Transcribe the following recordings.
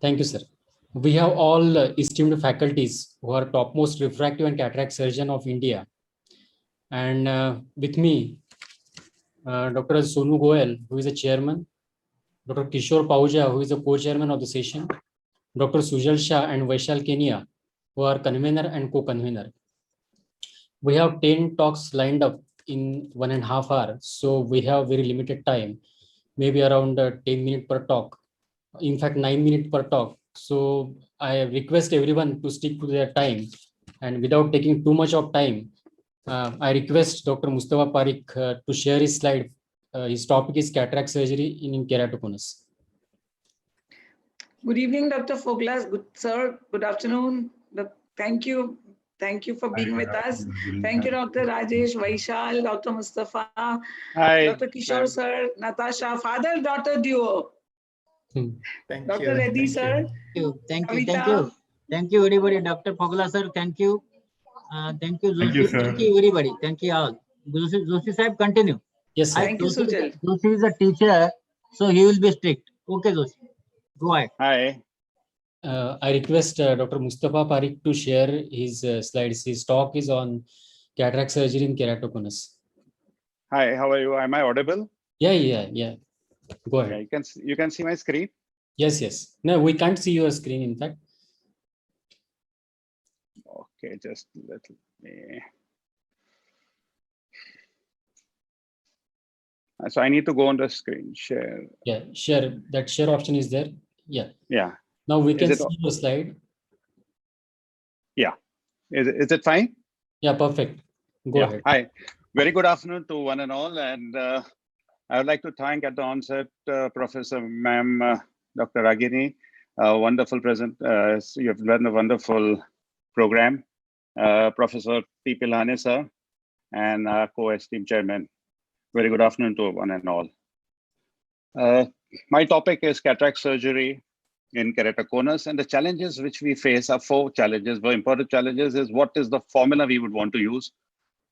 Thank you, sir. We have all esteemed faculties who are topmost refractive and cataract surgeon of India. And with me, Dr. Sonu Goel, who is a chairman, Dr. Kishore Pauja, who is a co-chairman of the session, Dr. Sujal Shah and Vaishal Kenia, who are convener and co-convener. We have 10 talks lined up in 1.5 hours, so we have very limited time, maybe around 10 minutes per talk. In fact, 9 minutes per talk. So I request everyone to stick to their time. And without taking too much of time, I request Dr. Mustafa Parikh to share his slide. His topic is cataract surgery in keratoconus. Good evening, Dr. Foglas. Good sir. Good afternoon. Thank you. Thank you for being with us. Thank you, Dr. Rajesh, Vaishal, Dr. Mustafa, Hi, Dr. Kishore sir, Natasha, father-daughter duo. Thank Dr. you. Reddy sir. Thank you. Thank you, everybody. Dr. Fogla sir, thank you. Thank you, Joshi. Thank you, everybody. Thank you all. Joshi Sahib, continue. Yes, sir. Thank you, Sujal. Joshi is a teacher, so he will be strict. Okay, Joshi. Go ahead. Hi. I request Dr. Mustafa Parikh to share his slides. His talk is on cataract surgery in keratoconus. Hi, how are you? Am I audible? Yeah. Go ahead. Yeah, you can see my screen? Yes. No, we can't see your screen, in fact. Okay, just let me. So I need to go on the screen share. Yeah, share. That share option is there. Yeah. Now we can see your slide. Yeah. Is it fine? Yeah, perfect. Go ahead. Hi. Very good afternoon to one and all. And I would like to thank at the onset Professor Ma'am Dr. Ragini. Wonderful present. You have run a wonderful program. Professor P. Pilhane sir and co-esteemed chairman. Very good afternoon to one and all. My topic is cataract surgery in keratoconus, and the challenges which we face are 4 challenges. Very important challenges is what is the formula we would want to use,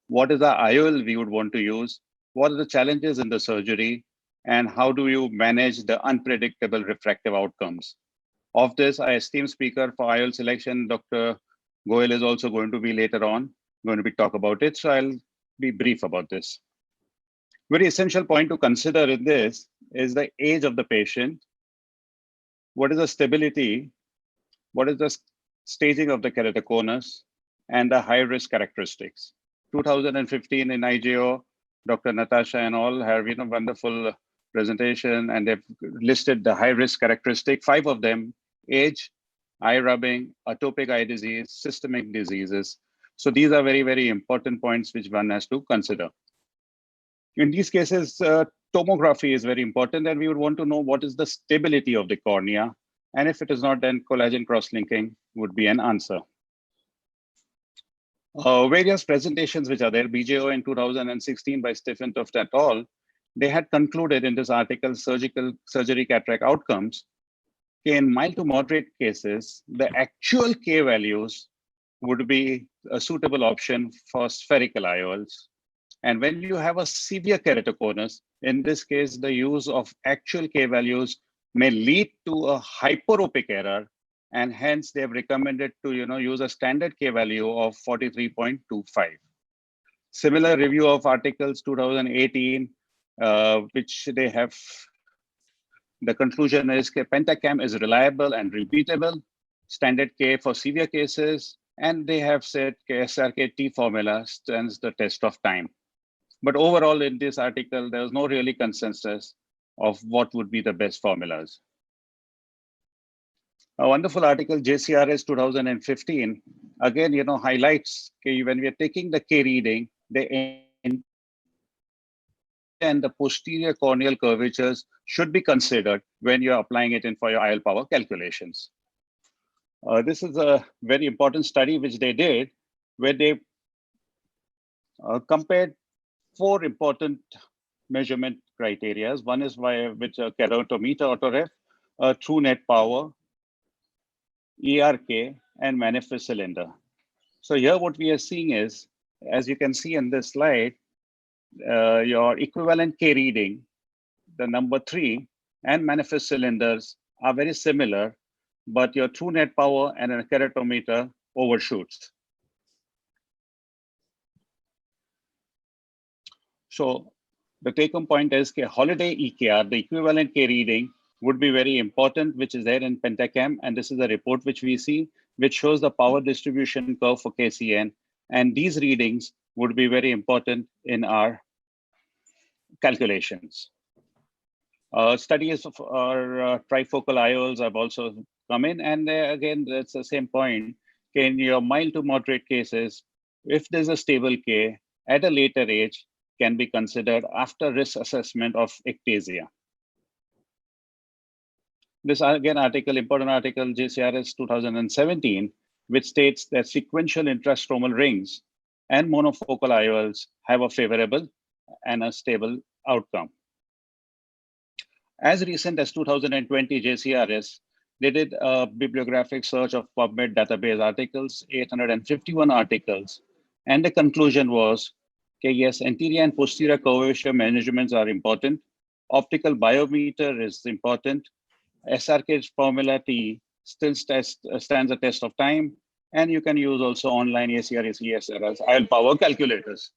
what is the IOL we would want to use, what are the challenges in the surgery, and how do you manage the unpredictable refractive outcomes. Of this, our esteemed speaker for IOL selection, Dr. Goel, is also going to be later on, going to be talk about it. So I'll be brief about this. Very essential point to consider in this is the age of the patient. What is the stability? What is the staging of the keratoconus and the high risk characteristics? 2015 in IGO, Dr. Natasha and all have a wonderful presentation, and they've listed the high risk characteristic, 5 of them: age, eye rubbing, atopic eye disease, systemic diseases. So these are very, very important points which one has to consider. In these cases, tomography is very important, and we would want to know what is the stability of the cornea. And if it is not, then collagen cross-linking would be an answer. Various presentations which are there, BJO in 2016 by Stephen Tuft et al., they had concluded in this article, surgery cataract outcomes. In mild to moderate cases, the actual K values would be a suitable option for spherical IOLs. And when you have a severe keratoconus, in this case, the use of actual K values may lead to a hyperopic error, and hence they have recommended to use a standard K value of 43.25. Similar review of articles 2018, which they have, the conclusion is Pentacam is reliable and repeatable, standard K for severe cases, and they have said KSRK-T formula stands the test of time. But overall, in this article, there was no really consensus of what would be the best formulas. A wonderful article, JCRS 2015, again, highlights when we are taking the K reading, and the posterior corneal curvatures should be considered when you're applying it in for your IOL power calculations. This is a very important study which they did, where they compared 4 important measurement criteria. One is with keratometer autoref, true net power, ERK, and manifest cylinder. So here what we are seeing is, as you can see in this slide, your equivalent K reading, the number 3, and manifest cylinders are very similar. but your true net power and a keratometer overshoots. So the take-home point is that holiday EKR, the equivalent K reading, would be very important, which is there in Pentacam. And this is a report which we see, which shows the power distribution curve for KCN. And these readings would be very important in our calculations. Studies of our trifocal IOLs have also come in. And again, that's the same point. In your mild to moderate cases, if there's a stable K at a later age, can be considered after risk assessment of ectasia. This again important article, JCRS 2017, which states that sequential intrastromal rings and monofocal IOLs have a favorable and a stable outcome. As recent as 2020, JCRS, they did a bibliographic search of PubMed database articles, 851 articles, and the conclusion was, okay, yes, anterior and posterior curvature measurements are important. Optical biometer is important. SRK formula T still stands a test of time. And you can use also online ACR, ESRS, IOL power calculators.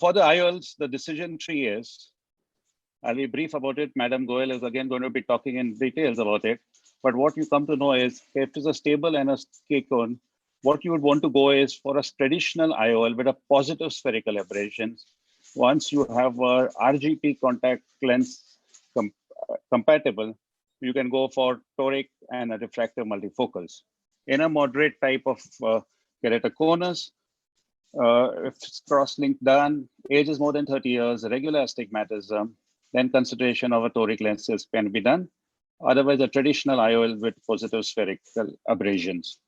For the IOLs, the decision tree is, I'll be brief about it. Madam Goel is again going to be talking in details about it. But what you come to know is, if it's a stable and a K-cone, what you would want to go is for a traditional IOL with a positive spherical aberration. Once you have a RGP contact lens compatible, you can go for toric and a refractive multifocals. In a moderate type of keratoconus, if it's cross-linked done, age is more than 30 years, regular astigmatism, then consideration of a toric lenses can be done. Otherwise, a traditional IOL with positive spherical aberrations.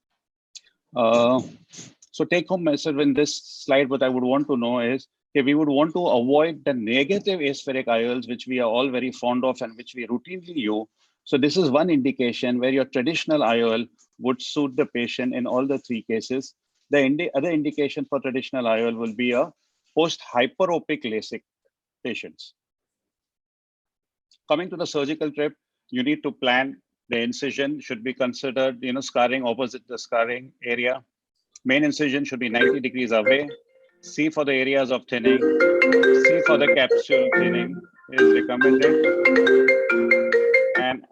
So take home message in this slide, what I would want to know is, okay, we would want to avoid the negative aspheric IOLs, which we are all very fond of and which we routinely use. So this is one indication where your traditional IOL would suit the patient in all the three cases. The other indication for traditional IOL will be a post-hyperopic LASIK patients. Coming to the surgical trip, you need to plan. The incision should be considered, scarring opposite the scarring area. Main incision should be 90 degrees away. C for the areas of thinning. C for the capsule thinning is recommended. And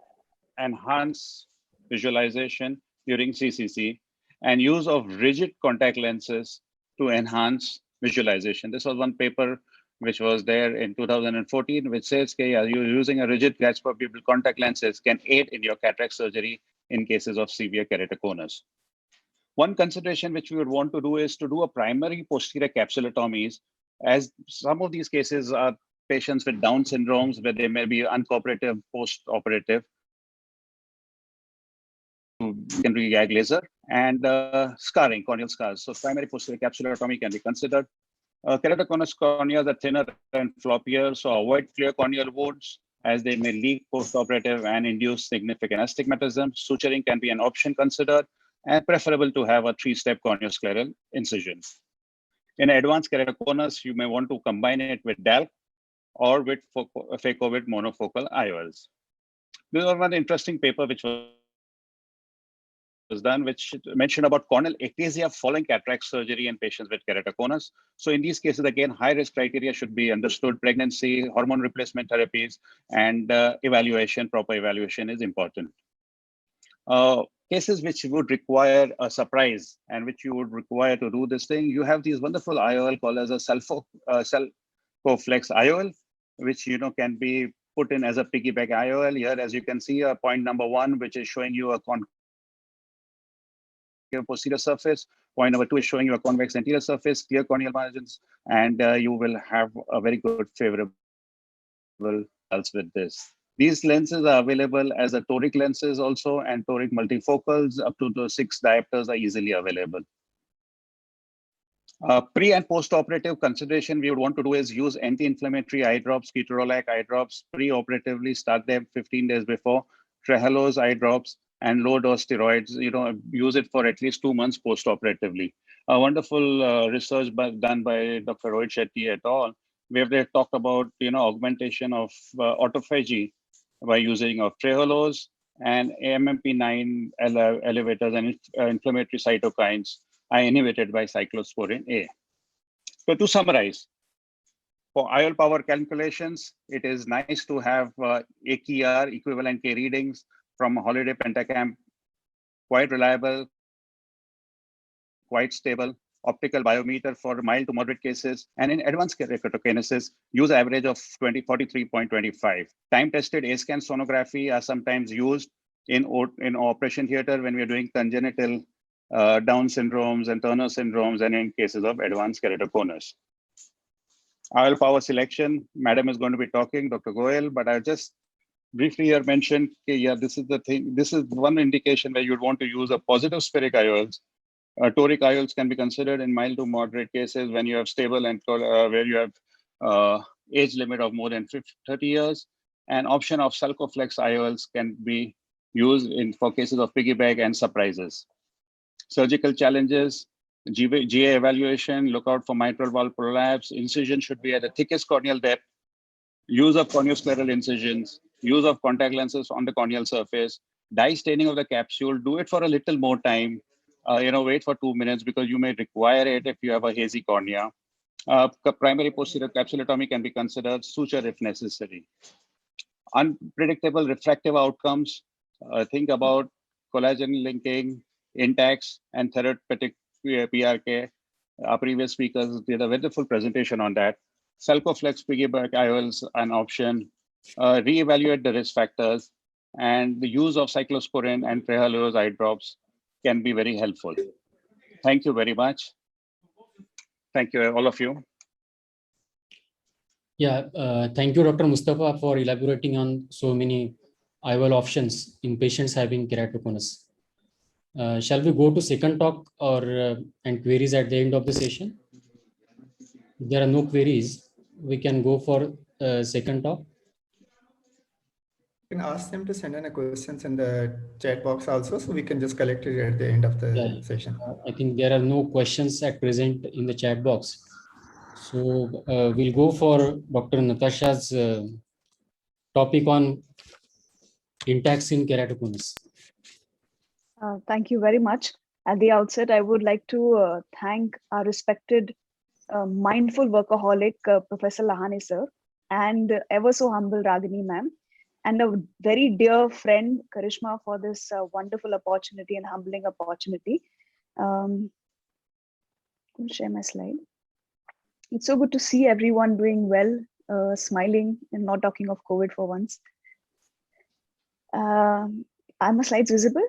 enhance visualization during CCC and use of rigid contact lenses to enhance visualization. This was one paper which was there in 2014, which says, okay, you're using a rigid gaspopupil contact lenses can aid in your cataract surgery in cases of severe keratoconus. One consideration which we would want to do is to do a primary posterior capsulotomies, as some of these cases are patients with Down syndromes where they may be uncooperative post-operative. Secondary gag laser and scarring, corneal scars. So primary posterior capsulotomy can be considered. Keratoconus corneas are thinner and floppier, so avoid clear corneal wounds as they may leak post-operative and induce significant astigmatism. Suturing can be an option considered and preferable to have a 3-step corneoscleral incision. In advanced keratoconus, you may want to combine it with DALC or with phaco with monofocal IOLs. This was one interesting paper which was done, which mentioned about corneal ectasia following cataract surgery in patients with keratoconus. So in these cases, again, high risk criteria should be understood. Pregnancy, hormone replacement therapies, and proper evaluation is important. Cases which would require a surprise and which you would require to do this thing, you have these wonderful IOL called as a Selcoflex IOL, which can be put in as a piggyback IOL. Here, as you can see, point number 1, which is showing you a posterior surface. Point number 2 is showing you a convex anterior surface, clear corneal margins, and you will have a very good favorable results with this. These lenses are available as a toric lenses also, and toric multifocals up to the 6 diopters are easily available. Pre and post-operative consideration we would want to do is use anti-inflammatory eye drops, ketorolac eye drops, pre-operatively, start them 15 days before, Trehalose eye drops, and low-dose steroids, use it for at least 2 months post-operatively. A wonderful research done by Dr. Rohit Shetty et al., where they talked about, augmentation of autophagy by using of Trehalose and AMP9 elevators and inflammatory cytokines are inhibited by cyclosporin A. So to summarize, for IOL power calculations, it is nice to have AKR, equivalent K readings from Holiday Pentacam, quite reliable, quite stable, optical biometer for mild to moderate cases, and in advanced keratoconus, use average of 43.25. Time-tested A-scan sonography are sometimes used in operation theater when we are doing congenital Down syndromes and Turner syndromes, and in cases of advanced keratoconus. IOL power selection, Madam is going to be talking, Dr. Goel, but I'll just briefly here mention, okay, yeah, this is the thing. This is one indication where you'd want to use a positive spheric IOLs. Toric IOLs can be considered in mild to moderate cases when you have stable and where you have age limit of more than 30 years. And option of Sulcoflex IOLs can be used for cases of piggyback and surprises. Surgical challenges, GA evaluation, look out for mitral valve prolapse. Incision should be at the thickest corneal depth. Use of corneoscleral incisions, use of contact lenses on the corneal surface, dye staining of the capsule. Do it for a little more time. Wait for 2 minutes because you may require it if you have a hazy cornea. Primary posterior capsulotomy can be considered, suture if necessary. Unpredictable refractive outcomes. Think about collagen linking, Intacs, and therapeutic PRK. Our previous speakers did a wonderful presentation on that. Sulcoflex piggyback IOLs an option. Reevaluate the risk factors, and the use of cyclosporin and trehalose eye drops can be very helpful. Thank you very much. Thank you, all of you. Yeah, thank you, Dr. Mustafa, for elaborating on so many IOL options in patients having keratoconus. Shall we go to second talk and queries at the end of the session? If there are no queries, we can go for second talk. You can ask them to send in a questions in the chat box also, so we can just collect it at the end of the session. I think there are no questions at present in the chat box. So we'll go for Dr. Natasha's topic on Intacs in keratoconus. Thank you very much. At the outset, I would like to thank our respected mindful workaholic, Professor Lahane sir, and ever so humble Ragini ma'am, and a very dear friend, Karishma, for this wonderful opportunity and humbling opportunity. I'll share my slide. It's so good to see everyone doing well, smiling, and not talking of COVID for once. Are my slides visible?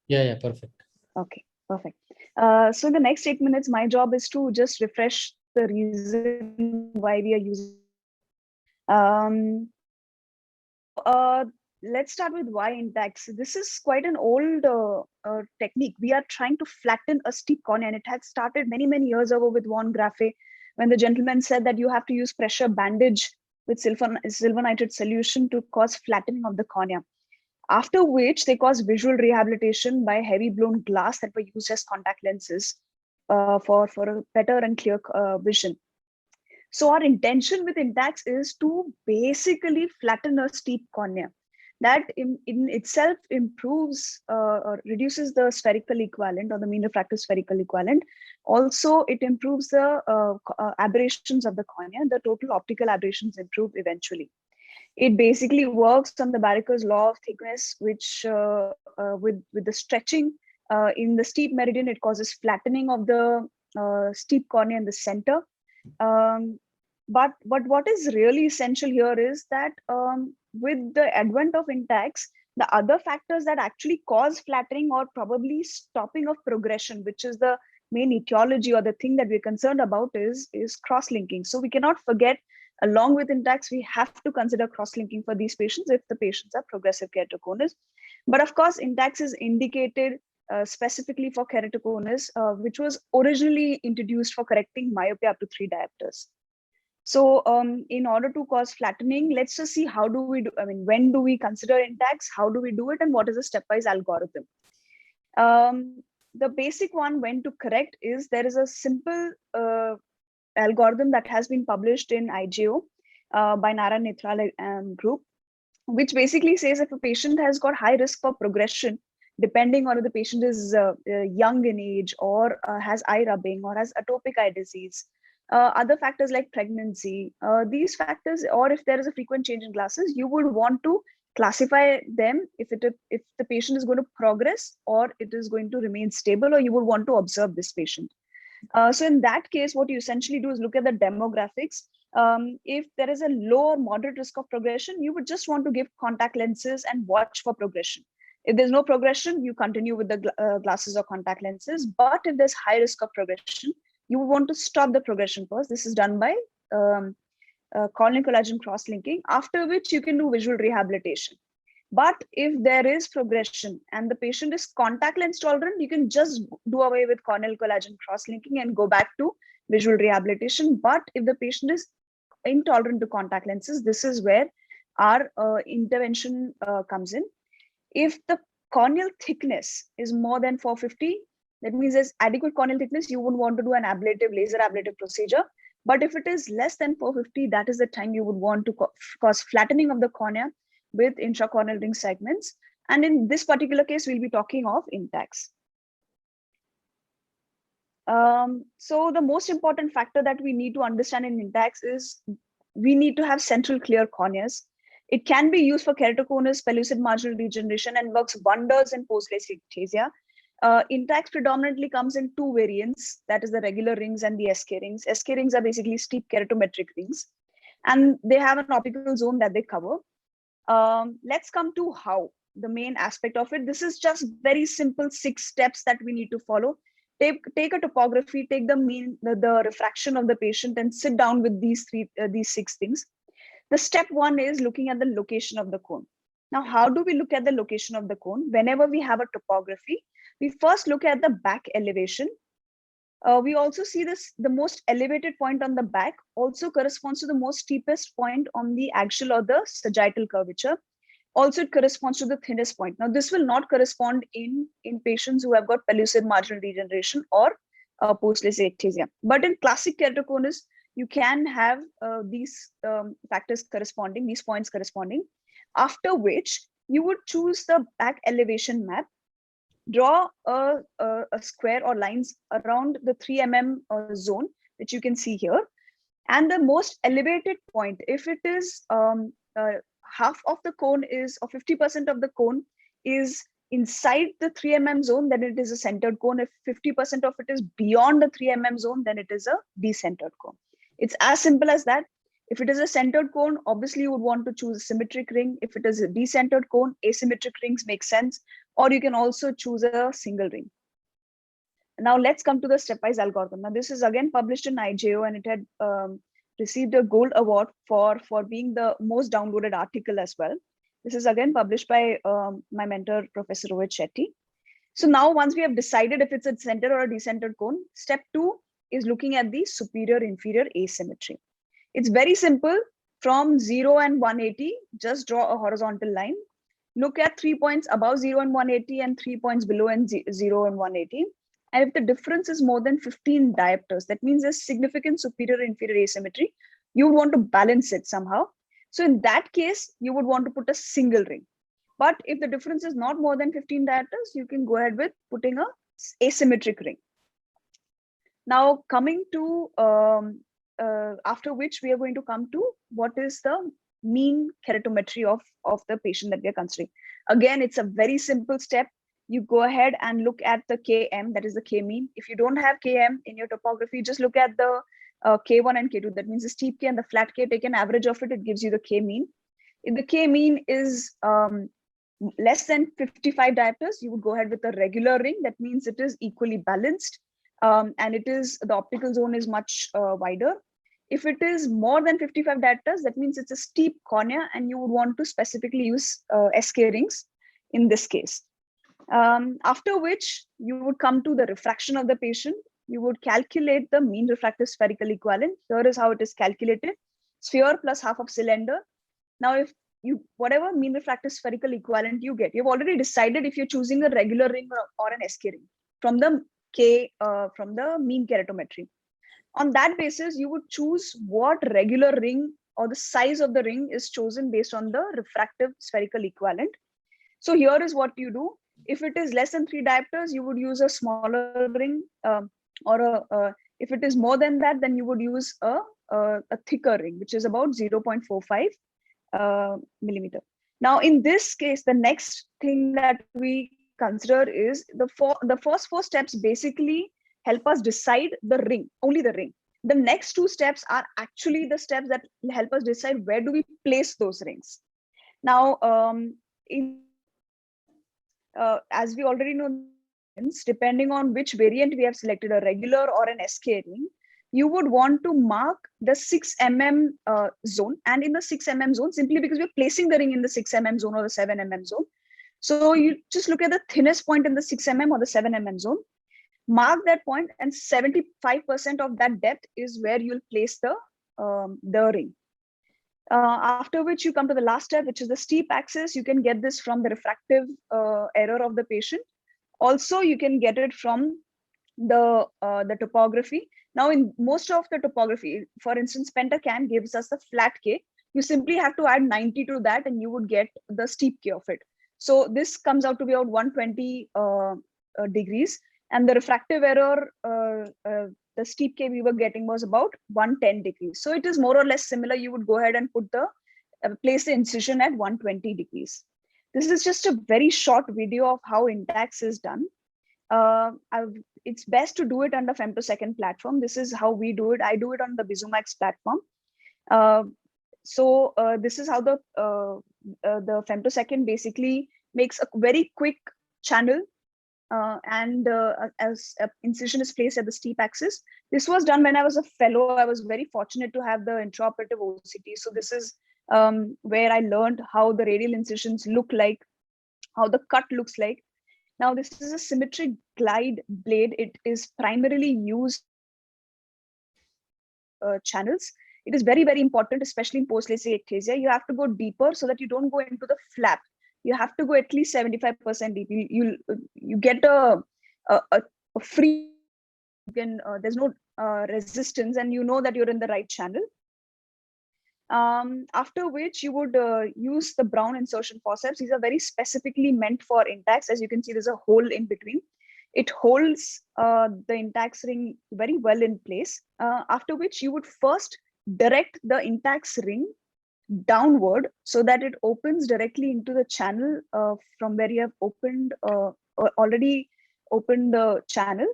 Yeah, perfect. Okay, perfect. So in the next 8 minutes, my job is to just refresh the reason why we are using. Let's start with why Intacs. This is quite an old technique. We are trying to flatten a steep cornea, and it had started many, many years ago with Von Graffe, when the gentleman said that you have to use pressure bandage with silver nitrate solution to cause flattening of the cornea. After which they caused visual rehabilitation by heavy blown glass that were used as contact lenses for a better and clear vision. So our intention with Intacs is to basically flatten a steep cornea. That in itself improves or reduces the spherical equivalent or the mean refractive spherical equivalent. Also, it improves the aberrations of the cornea. The total optical aberrations improve eventually. It basically works on the Barreker's law of thickness, which with the stretching in the steep meridian, it causes flattening of the steep cornea in the center. But what is really essential here is that with the advent of Intacs, the other factors that actually cause flattening or probably stopping of progression, which is the main etiology or the thing that we're concerned about, is cross-linking. So we cannot forget, along with Intacs, we have to consider cross-linking for these patients if the patients are progressive keratoconus. But of course, Intacs is indicated specifically for keratoconus, which was originally introduced for correcting myopia up to 3 diopters. So in order to cause flattening, let's just see how do we do, when do we consider Intacs, how do we do it, and what is the stepwise algorithm? The basic one when to correct is there is a simple algorithm that has been published in IGO by Nara Nitral group. which basically says if a patient has got high risk for progression, depending on if the patient is young in age or has eye rubbing or has atopic eye disease, other factors like pregnancy, these factors, or if there is a frequent change in glasses, you would want to classify them if the patient is going to progress or it is going to remain stable, or you would want to observe this patient. So in that case, what you essentially do is look at the demographics. If there is a low or moderate risk of progression, you would just want to give contact lenses and watch for progression. If there's no progression, you continue with the glasses or contact lenses. But if there's high risk of progression, you would want to stop the progression first. This is done by corneal collagen cross-linking, after which you can do visual rehabilitation. But if there is progression and the patient is contact lens tolerant, you can just do away with corneal collagen cross-linking and go back to visual rehabilitation. But if the patient is intolerant to contact lenses, this is where our intervention comes in. If the corneal thickness is more than 450, that means there's adequate corneal thickness, you wouldn't want to do an ablative, laser ablative procedure. But if it is less than 450, that is the time you would want to cause flattening of the cornea with intracorneal ring segments. And in this particular case, we'll be talking of Intacs. So the most important factor that we need to understand in Intacs is we need to have central clear corneas. It can be used for keratoconus, pellucid marginal degeneration, and works wonders in post-LASIK ectasia. Intacs predominantly comes in two variants, that is the regular rings and the SK rings. SK rings are basically steep keratometric rings, and they have an optical zone that they cover. Let's come to how, the main aspect of it. This is just very simple 6 steps that we need to follow. Take a topography, take the refraction of the patient, and sit down with these 6 things. The step 1 is looking at the location of the cone. Now, how do we look at the location of the cone? Whenever we have a topography, we first look at the back elevation. We also see the most elevated point on the back also corresponds to the most steepest point on the axial or the sagittal curvature. Also, it corresponds to the thinnest point. Now, this will not correspond in patients who have got pellucid marginal degeneration or post-LASIK ectasia. But in classic keratoconus, you can have these factors corresponding, these points corresponding, after which you would choose the back elevation map, draw a square or lines around the 3 mm zone, which you can see here. And the most elevated point, if it is half of the cone is, or 50% of the cone is inside the 3 mm zone, then it is a centered cone. If 50% of it is beyond the 3 mm zone, then it is a decentered cone. It's as simple as that. If it is a centered cone, obviously you would want to choose a symmetric ring. If it is a decentered cone, asymmetric rings make sense, or you can also choose a single ring. Now let's come to the stepwise algorithm. Now this is again published in IJO, and it had received a gold award for being the most downloaded article as well. This is again published by my mentor, Professor Rohit Shetty. So now once we have decided if it's a centered or a decentered cone, step 2 is looking at the superior inferior asymmetry. It's very simple. From 0 and 180, just draw a horizontal line. Look at 3 points above 0 and 180 and 3 points below and 0 and 180. And if the difference is more than 15 diopters, that means there's significant superior inferior asymmetry. You would want to balance it somehow. So in that case, you would want to put a single ring. But if the difference is not more than 15 diopters, you can go ahead with putting a asymmetric ring. Now coming to, after which we are going to come to what is the mean keratometry of the patient that we are considering. Again, it's a very simple step. You go ahead and look at the KM, that is the K mean. If you don't have KM in your topography, just look at the K1 and K2. That means the steep K and the flat K, take an average of it, it gives you the K mean. If the K mean is less than 55 diopters, you would go ahead with a regular ring. That means it is equally balanced. And it is, the optical zone is much wider. If it is more than 55 diopters, that means it's a steep cornea, and you would want to specifically use SK rings in this case. After which you would come to the refraction of the patient. You would calculate the mean refractive spherical equivalent. Here is how it is calculated: sphere plus half of cylinder. Now, if you, whatever mean refractive spherical equivalent you get, you've already decided if you're choosing a regular ring or an SK ring from the from the mean keratometry. On that basis, you would choose what regular ring or the size of the ring is chosen based on the refractive spherical equivalent. So here is what you do. If it is less than 3 diopters, you would use a smaller ring, if it is more than that, then you would use a thicker ring, which is about 0.45 millimeter. Now, in this case, the next thing that we consider is the first 4 steps basically help us decide the ring, only the ring. The next 2 steps are actually the steps that help us decide where do we place those rings. Now, as we already know, depending on which variant we have selected, a regular or an SK ring, you would want to mark the 6 mm zone. And in the 6 mm zone, simply because we're placing the ring in the 6 mm zone or the 7 mm zone. So you just look at the thinnest point in the 6 mm or the 7 mm zone, mark that point, and 75% of that depth is where you'll place the ring. After which you come to the last step, which is the steep axis. You can get this from the refractive error of the patient. Also, you can get it from the topography. Now, in most of the topography, for instance, Pentacam gives us the flat K. You simply have to add 90 to that and you would get the steep K of it. So this comes out to be about 120 degrees. And the refractive error, the steep K we were getting was about 110 degrees. So it is more or less similar. You would go ahead and put the place the incision at 120 degrees. This is just a very short video of how Intacs is done. It's best to do it under femtosecond platform. This is how we do it. I do it on the Bizumax platform. This is how the femtosecond basically makes a very quick channel, as incision is placed at the steep axis. This was done when I was a fellow. I was very fortunate to have the intraoperative OCT. So this is where I learned how the radial incisions look like, how the cut looks like. Now, this is a symmetric glide blade. It is primarily used channels. It is very, very important, especially in post-LASIK ectasia. You have to go deeper so that you don't go into the flap. You have to go at least 75% deep. You get a free, there's no resistance, and you know that you're in the right channel. After which you would use the Brown insertion forceps. These are very specifically meant for Intacs. As you can see, there's a hole in between. It holds the Intacs ring very well in place. After which you would first direct the Intacs ring downward so that it opens directly into the channel from where you have already opened the channel.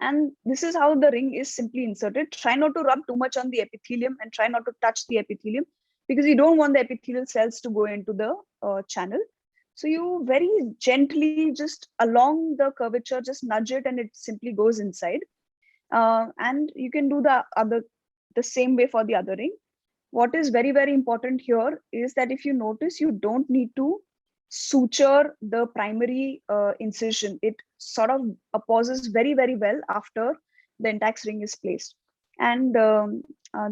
And this is how the ring is simply inserted. Try not to rub too much on the epithelium and try not to touch the epithelium, because you don't want the epithelial cells to go into the channel. So you very gently, just along the curvature, just nudge it and it simply goes inside. And you can do the same way for the other ring. What is very, very important here is that if you notice, you don't need to suture the primary incision. It sort of pauses very, very well after the Intacs ring is placed. And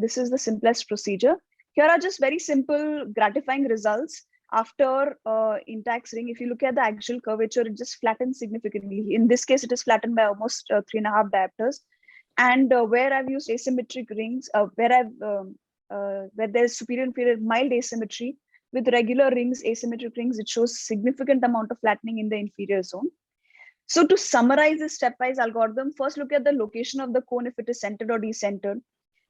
this is the simplest procedure. Here are just very simple, gratifying results after Intacs ring. If you look at the axial curvature, it just flattens significantly. In this case, it is flattened by almost 3.5 diopters. And where I've used asymmetric rings, where there's superior inferior mild asymmetry, with regular rings, asymmetric rings, it shows significant amount of flattening in the inferior zone. So to summarize this stepwise algorithm, first look at the location of the cone, if it is centered or decentered.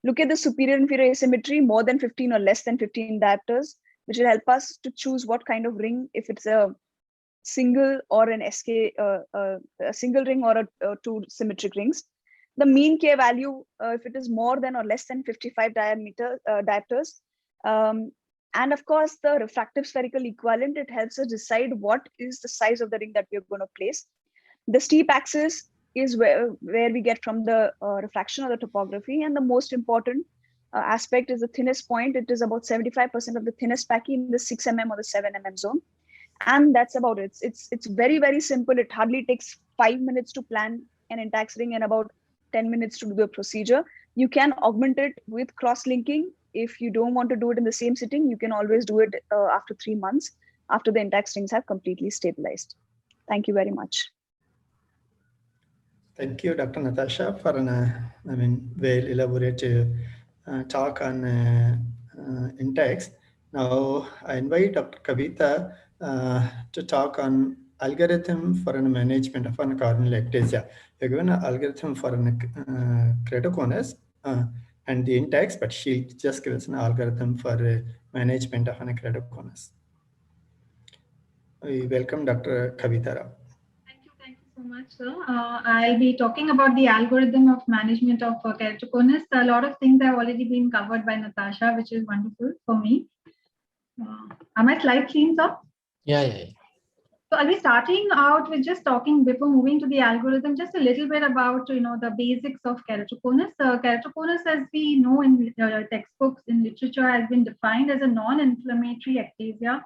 Look at the superior inferior asymmetry, more than 15 or less than 15 diopters, which will help us to choose what kind of ring, if it's a single or an SK, a single ring or two symmetric rings. The mean K value, if it is more than or less than 55 diopters. And of course, the refractive spherical equivalent, it helps us decide what is the size of the ring that we're going to place. The steep axis is where we get from the refraction or the topography. And the most important aspect is the thinnest point. It is about 75% of the thinnest Paki in the 6 mm or the 7 mm zone. And that's about it. It's very, very simple. It hardly takes 5 minutes to plan an Intacs ring and about 10 minutes to do the procedure. You can augment it with cross-linking. If you don't want to do it in the same sitting, you can always do it after 3 months, after the Intacs rings have completely stabilized. Thank you very much. Thank you, Dr. Natasha, for an well elaborate talk on in-text. Now I invite Dr. Kavita to talk on algorithm for an management of an corneal ectasia. We're given an algorithm for an keratoconus and the in-text, but she'll just give us an algorithm for management of an keratoconus. We welcome Dr. Kavita Rao. Thank you so much, sir. I'll be talking about the algorithm of management of keratoconus. A lot of things have already been covered by Natasha, which is wonderful for me. Are my slides clean, sir? Yeah. So I'll be starting out with just talking before moving to the algorithm, just a little bit about the basics of keratoconus. Keratoconus, as we know in textbooks in literature, has been defined as a non-inflammatory ectasia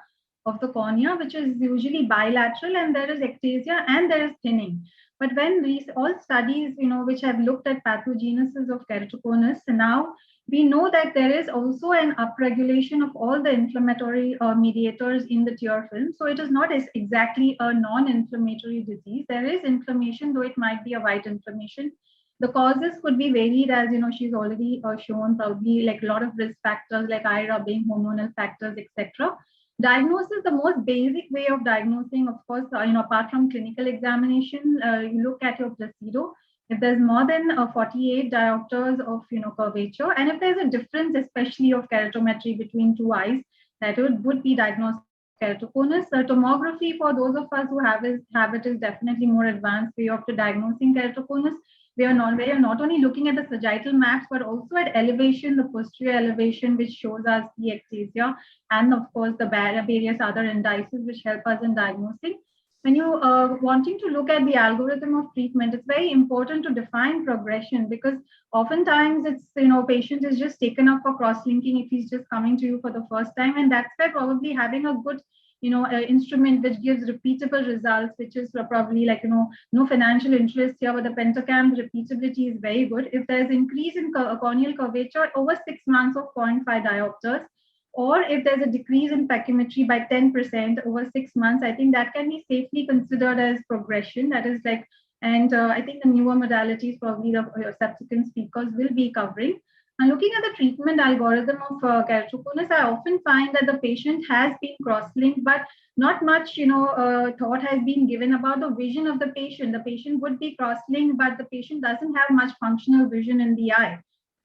of the cornea, which is usually bilateral, and there is ectasia and there is thinning. But when all studies which have looked at pathogenesis of keratoconus, now we know that there is also an upregulation of all the inflammatory mediators in the tear film. So it is not exactly a non-inflammatory disease. There is inflammation, though it might be a white inflammation. The causes could be varied, as she's already shown, probably like a lot of risk factors like eye rubbing, hormonal factors, etc. Diagnosis, the most basic way of diagnosing, of course, apart from clinical examination, you look at your placido. If there's more than 48 diopters of curvature, and if there's a difference, especially of keratometry between two eyes, that would be diagnosed keratoconus. Tomography, for those of us who have it, is definitely more advanced way of diagnosing keratoconus. We are not only looking at the sagittal maps, but also at elevation, the posterior elevation, which shows us the ectasia, and of course the various other indices which help us in diagnosing. When you are wanting to look at the algorithm of treatment, it's very important to define progression, because oftentimes it's, patient is just taken up for cross-linking if he's just coming to you for the first time. And that's where probably having a good, instrument which gives repeatable results, which is probably like, no financial interest here, but the Pentacam repeatability is very good. If there's increase in corneal curvature over 6 months of 0.5 diopters, or if there's a decrease in pachymetry by 10% over 6 months, I think that can be safely considered as progression. That is like, and I think the newer modalities probably the subsequent speakers will be covering. And looking at the treatment algorithm of keratoconus, I often find that the patient has been cross-linked, but not much, thought has been given about the vision of the patient. The patient would be cross-linked, but the patient doesn't have much functional vision in the eye.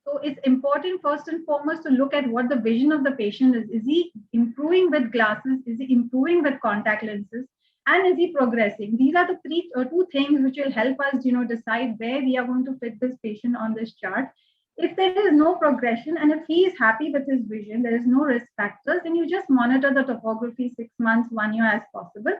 So it's important first and foremost to look at what the vision of the patient is. Is he improving with glasses? Is he improving with contact lenses? And is he progressing? These are the two things which will help us, decide where we are going to fit this patient on this chart. If there is no progression and if he is happy with his vision, there is no risk factors, then you just monitor the topography 6 months, 1 year as possible.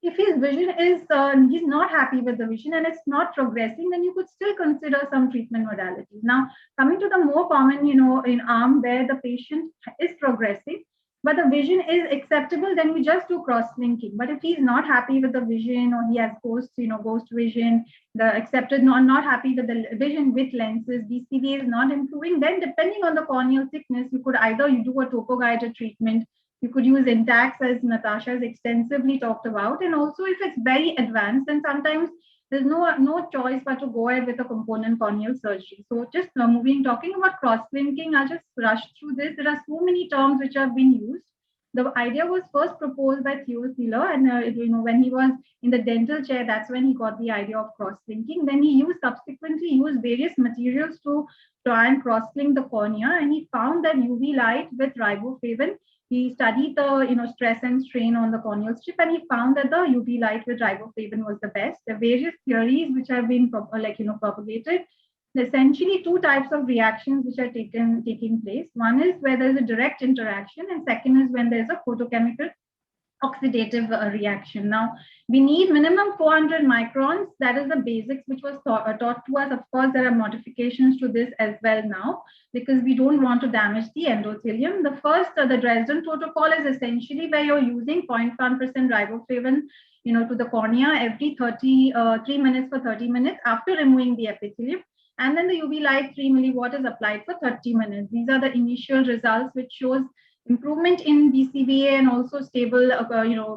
If his vision is, he's not happy with the vision and it's not progressing, then you could still consider some treatment modalities. Now, coming to the more common, in arm where the patient is progressing, but the vision is acceptable, then we just do cross-linking. But if he's not happy with the vision, or he has ghost vision, the accepted, not happy with the vision with lenses, BCVA is not improving, then depending on the corneal thickness, you could either do a topo-guided treatment. You could use Intacs, as Natasha has extensively talked about. And also if it's very advanced, then sometimes there's no choice but to go ahead with a component corneal surgery. So just talking about cross-linking, I'll just rush through this. There are so many terms which have been used. The idea was first proposed by Theo Thieler, and when he was in the dental chair, that's when he got the idea of cross-linking. Then he subsequently used various materials to try and cross-link the cornea, and he found that UV light with riboflavin. He studied the stress and strain on the corneal strip, and he found that the UV light with riboflavin was the best. There are various theories which have been propagated. Essentially, two types of reactions which are taking place. One is where there's a direct interaction, and second is when there's a photochemical oxidative reaction. Now, we need minimum 400 microns. That is the basics which was taught to us. Of course, there are modifications to this as well now, because we don't want to damage the endothelium. The first, the Dresden protocol is essentially where you're using 0.1% riboflavin, to the cornea every 3 minutes for 30 minutes after removing the epithelium. And then the UV light 3 milliwatt is applied for 30 minutes. These are the initial results which shows improvement in BCVA and also stable,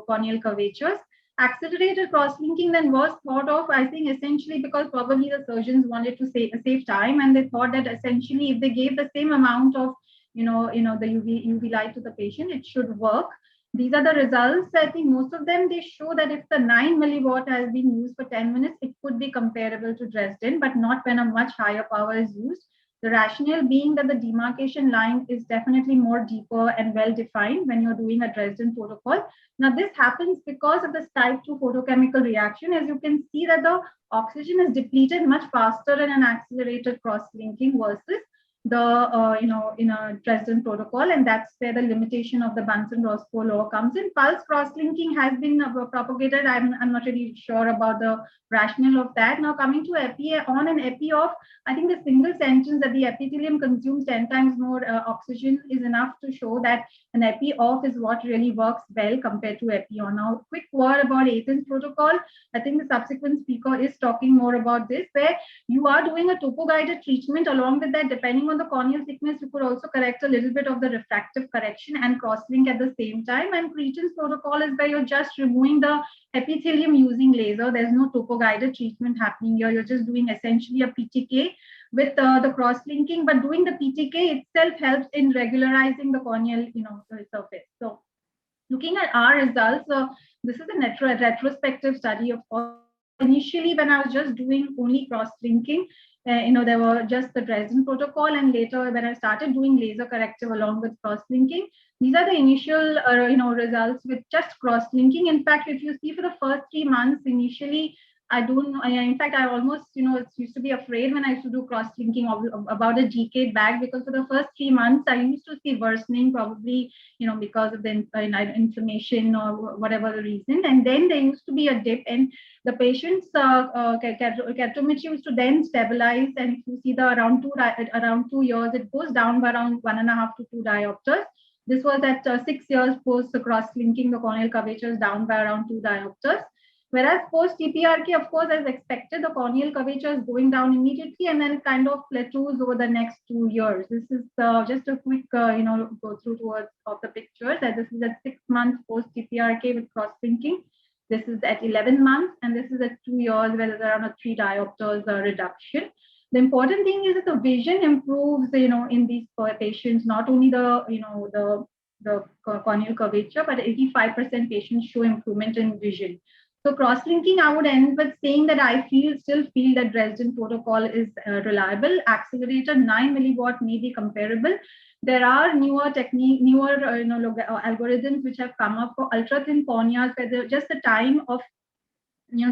corneal curvatures. Accelerated cross-linking then was thought of, I think, essentially because probably the surgeons wanted to save time, and they thought that essentially if they gave the same amount of the UV light to the patient, it should work. These are the results. I think most of them, they show that if the 9 milliwatt has been used for 10 minutes, it could be comparable to Dresden, but not when a much higher power is used. The rationale being that the demarcation line is definitely more deeper and well defined when you're doing a Dresden protocol. Now, this happens because of this type 2 photochemical reaction. As you can see that the oxygen is depleted much faster in an accelerated cross-linking versus the in a Dresden protocol, and that's where the limitation of the Bunsen-Roscoe law comes in. Pulse cross-linking has been propagated. I'm not really sure about the rationale of that. Now, coming to epi on and epi off, I think the single sentence that the epithelium consumes 10 times more oxygen is enough to show that an epi off is what really works well compared to epi on. Now, quick word about Athens protocol. I think the subsequent speaker is talking more about this, where you are doing a topo-guided treatment. Along with that, depending on the corneal thickness, you could also correct a little bit of the refractive correction and cross-link at the same time. And Creton's protocol is where you're just removing the epithelium using laser. There's no topo-guided treatment happening here. You're just doing essentially a PTK with the cross-linking, but doing the PTK itself helps in regularizing the corneal surface. So looking at our results, this is a retrospective study. Of course, initially when I was just doing only cross-linking, there were just the Dresden protocol, and later when I started doing laser corrective along with cross-linking, these are the initial results with just cross-linking. In fact, if you see for the first 3 months initially, in fact, I almost, used to be afraid when I used to do cross-linking about a decade back, because for the first 3 months, I used to see worsening, probably, because of the inflammation or whatever the reason. And then there used to be a dip, and the patient's keratometry used to then stabilize. And if you see the around 2 years, it goes down by around 1.5 to 2 diopters. This was at 6 years post the cross-linking, the corneal curvature is down by around 2 diopters. Whereas post TPRK, of course, as expected, the corneal curvature is going down immediately, and then it kind of plateaus over the next 2 years. This is just a quick, go through towards of the pictures. That this is at 6 months post TPRK with cross-linking. This is at 11 months, and this is at 2 years, where there's around a 3 diopters reduction. The important thing is that the vision improves, in these patients. Not only the corneal curvature, but 85% patients show improvement in vision. So cross-linking, I would end with saying that I still feel that Dresden protocol is reliable. Accelerated 9 milliwatt may be comparable. There are newer algorithms which have come up for ultra-thin corneas, where just the time of,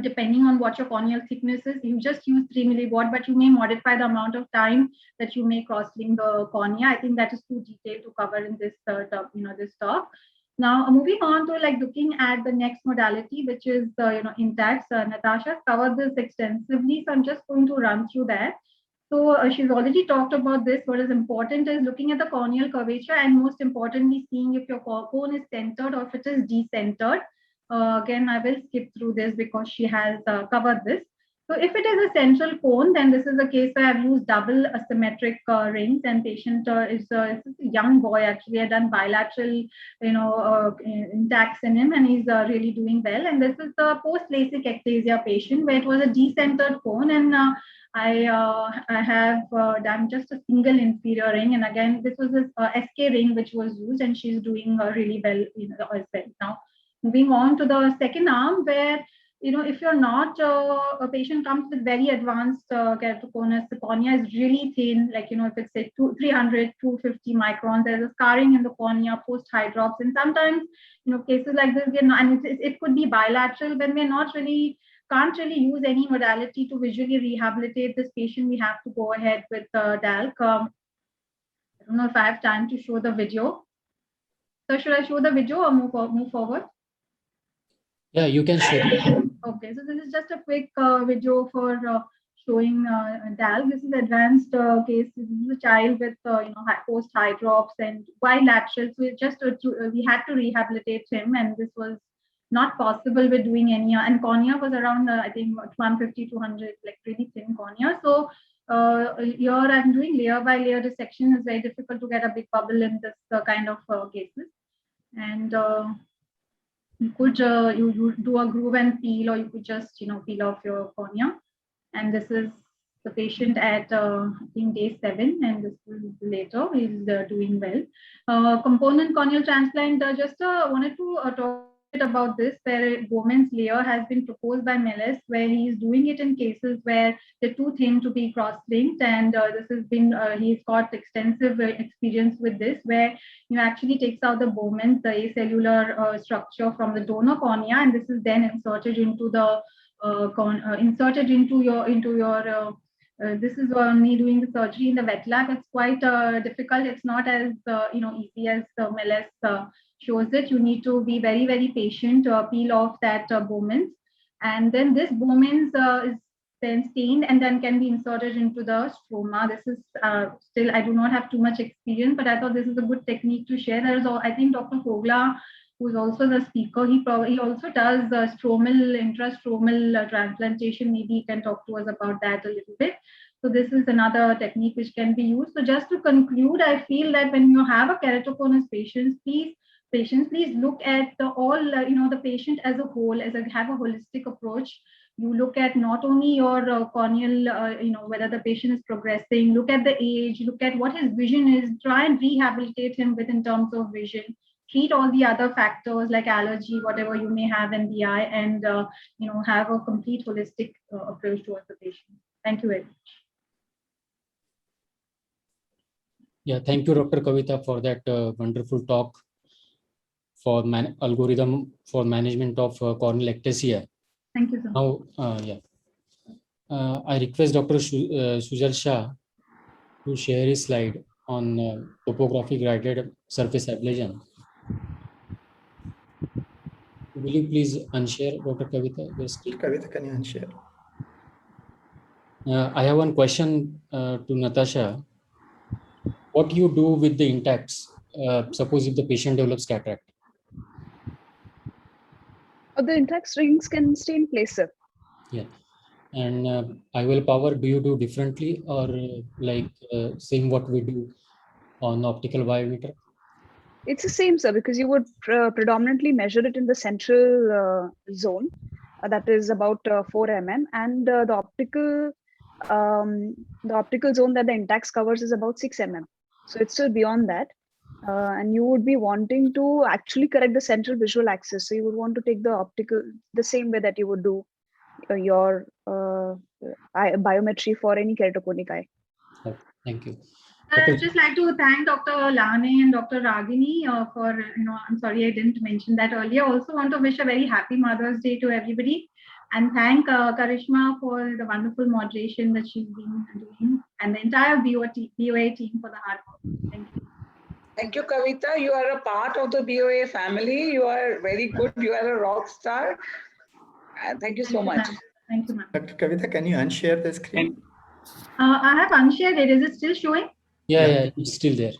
depending on what your corneal thickness is, you just use 3 milliwatt, but you may modify the amount of time that you may cross-link the cornea. I think that is too detailed to cover in this this talk. Now, moving on to looking at the next modality, which is Intacs. Natasha covered this extensively, so I'm just going to run through that. So she's already talked about this. What is important is looking at the corneal curvature, and most importantly, seeing if your cone is centered or if it is decentered. Again, I will skip through this because she has covered this. So if it is a central cone, then this is a case where I've used double asymmetric rings, and patient is a young boy, actually. I've done bilateral, Intacs in him, and he's really doing well. And this is the post-LASIK ectasia patient, where it was a decentered cone, and I have done just a single inferior ring. And again, this was a SK ring which was used, and she's doing really well as well. Now, moving on to the second arm, where if you're not, a patient comes with very advanced keratoconus, the cornea is really thin, if it's say 300, 250 microns, there's a scarring in the cornea post hydrops. And sometimes, cases like this, and it could be bilateral, when we're can't really use any modality to visually rehabilitate this patient. We have to go ahead with DALC. I don't know if I have time to show the video. So should I show the video or move forward? Yeah, you can share. Okay, so this is just a quick video for showing DALC. This is advanced case. This is a child with post hydrops and bilateral. So it just we had to rehabilitate him, and this was not possible with doing any. And cornea was around I think 150, 200, really thin cornea. So here I'm doing layer by layer dissection. It's very difficult to get a big bubble in this kind of cases. And you could you do a groove and peel, or you could just peel off your cornea. And this is the patient at I think day 7, and this is later is doing well. Component corneal transplant. Just wanted to talk a bit about this, where Bowman's layer has been proposed by Meles, where he is doing it in cases where the two seem to be cross-linked, and this has been he's got extensive experience with this, where actually takes out the Bowman's, the acellular structure from the donor cornea, and this is then inserted into the this is me doing the surgery in the wet lab. It's quite difficult. It's not as easy as Meles shows it. You need to be very, very patient to peel off that Bowman's, and then this Bowman's is then stained and then can be inserted into the stroma. This is still, I do not have too much experience, but I thought this is a good technique to share. There is, I think, Dr. Fogla, who is also the speaker, he also does stromal, intrastromal transplantation. Maybe he can talk to us about that a little bit. So this is another technique which can be used. So just to conclude, I feel that when you have a keratoconus patient, please look at the patient as a whole, have a holistic approach. You look at not only your corneal, whether the patient is progressing, look at the age, look at what his vision is, try and rehabilitate him in terms of vision. Treat all the other factors like allergy, whatever you may have in the eye, and have a complete holistic approach towards the patient. Thank you very much. Yeah, thank you, Dr. Kavita, for that wonderful talk for algorithm for management of corneal ectasia. Thank you, sir. Now, I request Dr. Sujal Shah to share his slide on topography guided surface ablation. Will you please unshare, Dr. Kavita, your screen? Kavita, can you unshare? I have one question to Natasha. What do you do with the intacts? Suppose if the patient develops cataract. The intact rings can stay in place, sir. Yeah. And IOL power, do you do differently or same what we do on optical biometer? It's the same, sir, because you would predominantly measure it in the central zone, that is about 4 mm, and the optical zone that the intact covers is about 6 mm. So it's still beyond that. And you would be wanting to actually correct the central visual axis. So you would want to take the optical the same way that you would do your biometry for any keratoconic eye. Okay, thank you. I'd just like to thank Dr. Lane and Dr. Ragini for, I'm sorry I didn't mention that earlier. Also want to wish a very happy Mother's Day to everybody, and thank Karishma for the wonderful moderation that she's been doing, and the entire BOA team for the hard work. Thank you. Thank you, Kavita. You are a part of the BOA family. You are very good. You are a rock star. Thank you so much. Thank you, ma'am. Dr. Kavita, can you unshare the screen? I have unshared it. Is it still showing? Yeah, it's still there.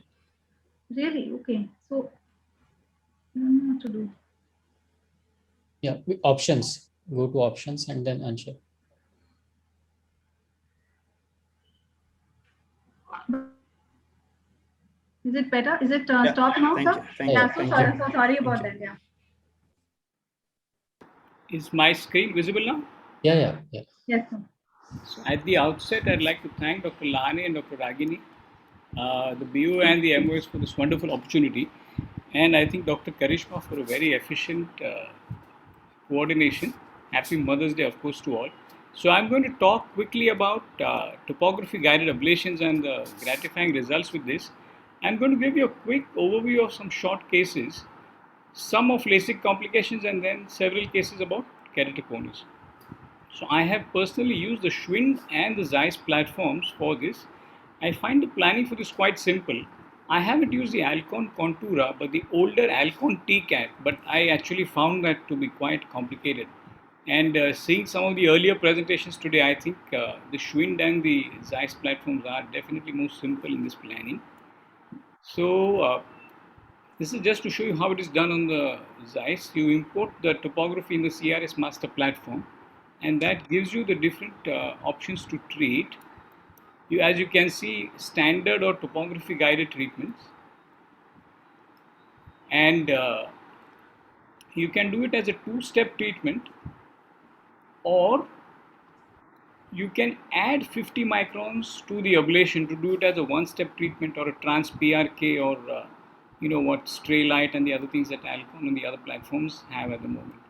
Really? Okay. So, I don't know what to do. Yeah, options. Go to options and then unshare. Is it better? Is it stopped now, sir? Thank you. So sorry about that. Yeah. Is my screen visible now? Yeah. Yes, sir. So at the outset, I'd like to thank Dr. Lani and Dr. Ragini, the BOA and the MOS for this wonderful opportunity. And I think Dr. Karishma for a very efficient coordination. Happy Mother's Day, of course, to all. So I'm going to talk quickly about topography guided ablations and the gratifying results with this. I'm going to give you a quick overview of some short cases, some of LASIK complications, and then several cases about keratoconus. So I have personally used the Schwind and the Zeiss platforms for this. I find the planning for this quite simple. I haven't used the Alcon Contura, but the older Alcon TCAT, but I actually found that to be quite complicated. And seeing some of the earlier presentations today, I think the Schwind and the Zeiss platforms are definitely more simple in this planning. So this is just to show you how it is done on the Zeiss. You import the topography in the CRS master platform, and that gives you the different options to treat. As you can see, standard or topography guided treatments, and you can do it as a two-step treatment, or you can add 50 microns to the ablation to do it as a one-step treatment or a trans PRK or what Straylight and the other things that Alcon and the other platforms have at the moment.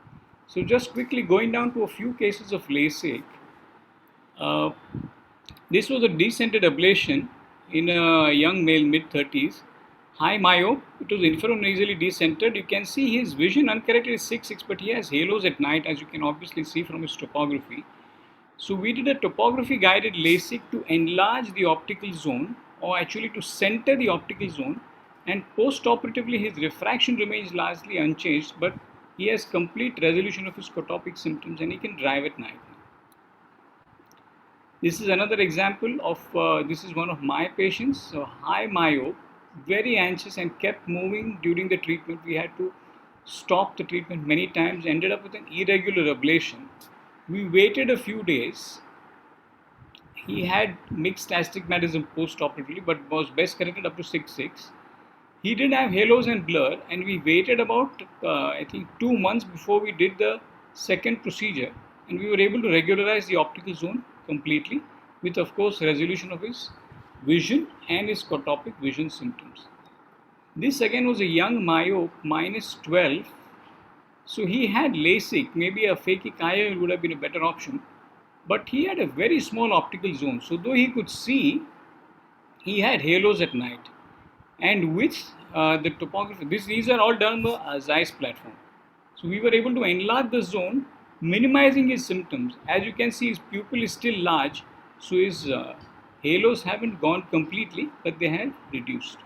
So just quickly going down to a few cases of LASIK. This was a decentered ablation in a young male, mid-30s, high myope. It was infranasally decentered. You can see his vision uncorrected is 6/6, but he has halos at night, as you can obviously see from his topography. So we did a topography guided LASIK to enlarge the optical zone, or actually to center the optical zone, and post-operatively his refraction remains largely unchanged, but he has complete resolution of his photopic symptoms and he can drive at night. This is another example of, this is one of my patients, so high myope, very anxious and kept moving during the treatment. We had to stop the treatment many times, ended up with an irregular ablation. We waited a few days. He had mixed astigmatism post-operatively, but was best corrected up to 6/6. He did have halos and blur, and we waited about, I think, 2 months before we did the second procedure, and we were able to regularize the optical zone completely with, of course, resolution of his vision and his photopic vision symptoms. This again was a young myope, -12. So he had LASIK, maybe a phakic IOL would have been a better option, but he had a very small optical zone. So though he could see, he had halos at night. And with the topography, these are all done on the Zeiss platform. So we were able to enlarge the zone, minimizing his symptoms. As you can see, his pupil is still large, so his halos haven't gone completely, but they have reduced.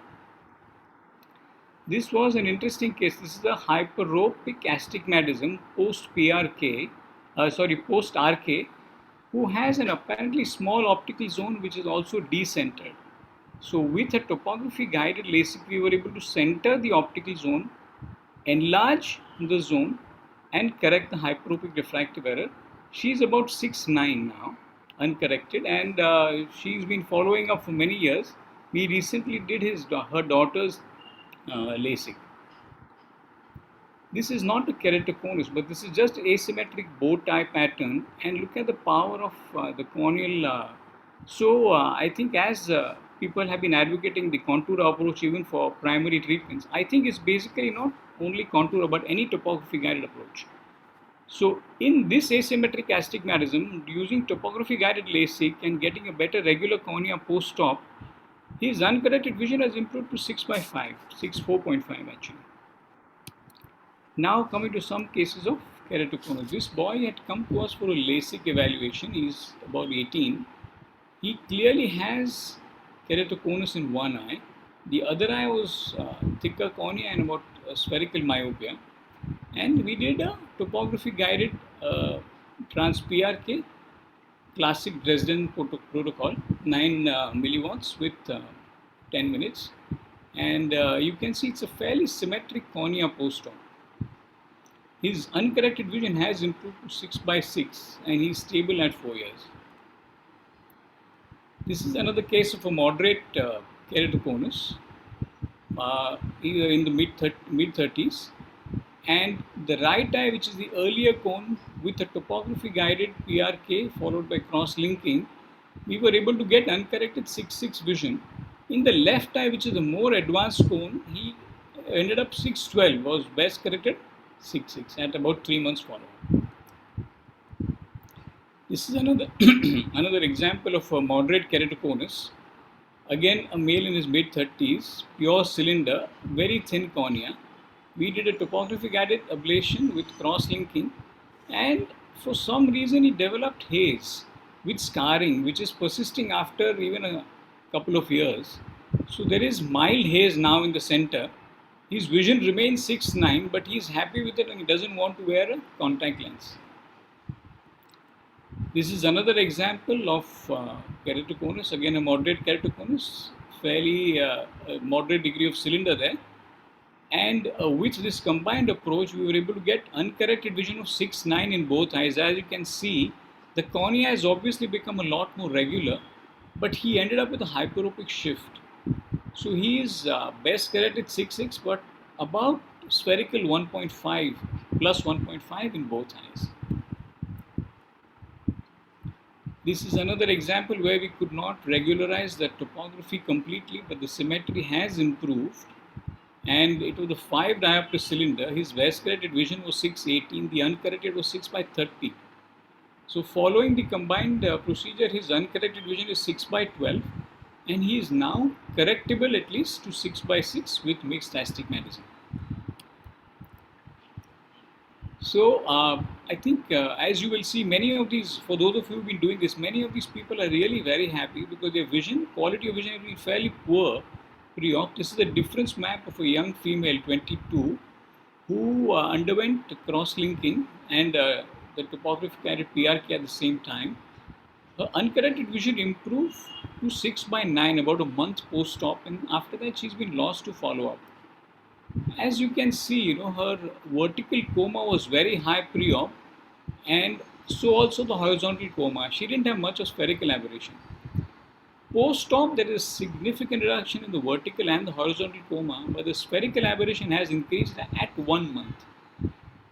This was an interesting case. This is a hyperopic astigmatism post-PRK, post-RK, who has an apparently small optical zone which is also decentered. So with a topography guided LASIK, we were able to center the optical zone, enlarge the zone, and correct the hyperopic refractive error. She's about 6'9" now, uncorrected, and she's been following up for many years. We recently did her daughter's LASIK. This is not a keratoconus, but this is just asymmetric bow tie pattern, and look at the power of the corneal. I think as people have been advocating the contour approach even for primary treatments, I think it's basically not only contour but any topography guided approach. So in this asymmetric astigmatism, using topography guided LASIK and getting a better regular cornea post-op, his uncorrected vision has improved to 6/5, 4.5 actually. Now coming to some cases of keratoconus. This boy had come to us for a LASIK evaluation. He's about 18. He clearly has keratoconus in one eye. The other eye was thicker cornea and about spherical myopia. And we did a topography guided trans PRK, classic Dresden protocol, 9 milliwatts with 10 minutes. And you can see it's a fairly symmetric cornea post-op. His uncorrected vision has improved to 6/6 and he's stable at 4 years. This is another case of a moderate keratoconus, in the mid-30s. And the right eye, which is the earlier cone, with a topography guided PRK followed by cross-linking, we were able to get uncorrected 6/6 vision. In the left eye, which is a more advanced cone, he ended up 6/12, was best corrected 6/6 at about 3 months follow-up. This is another another example of a moderate keratoconus. Again, a male in his mid-30s, pure cylinder, very thin cornea. We did a topography guided ablation with cross-linking, and for some reason he developed haze with scarring, which is persisting after even a couple of years. So there is mild haze now in the center. His vision remains 6/9, but he's happy with it and he doesn't want to wear a contact lens. This is another example of keratoconus, again a moderate keratoconus, fairly moderate degree of cylinder there. And with this combined approach, we were able to get uncorrected vision of 6/9 in both eyes. As you can see, the cornea has obviously become a lot more regular, but he ended up with a hyperopic shift. So he is best corrected 6/6, but about spherical 1.5 plus 1.5 in both eyes. This is another example where we could not regularize the topography completely, but the symmetry has improved. And it was a 5 diopter cylinder. His west corrected vision was 618, the uncorrected was 6/30. So following the combined procedure, his uncorrected vision is 6/12, and he is now correctable at least to 6/6 with mixed astigmatism. So I think as you will see, many of these, for those of you who've been doing this, many of these people are really very happy because their vision, quality of vision has been fairly poor pre-op. This is a difference map of a young female, 22, who underwent cross-linking and the topography guided PRK at the same time. Her uncorrected vision improved to 6/9 about a month post-op, and after that she's been lost to follow-up. As you can see, her vertical coma was very high pre-op, and so also the horizontal coma. She didn't have much of spherical aberration. Post-op, there is significant reduction in the vertical and the horizontal coma, but the spherical aberration has increased at 1 month.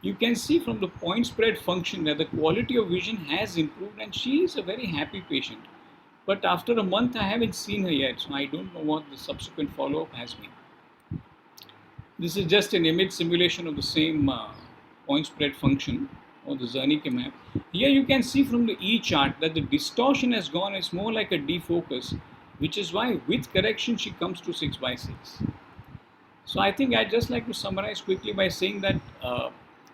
You can see from the point spread function that the quality of vision has improved, and she is a very happy patient. But after a month, I haven't seen her yet, so I don't know what the subsequent follow-up has been. This is just an image simulation of the same point spread function or the Zernike map. Here you can see from the E chart that the distortion has gone. It's more like a defocus, which is why with correction she comes to 6/6. So I think I'd just like to summarize quickly by saying that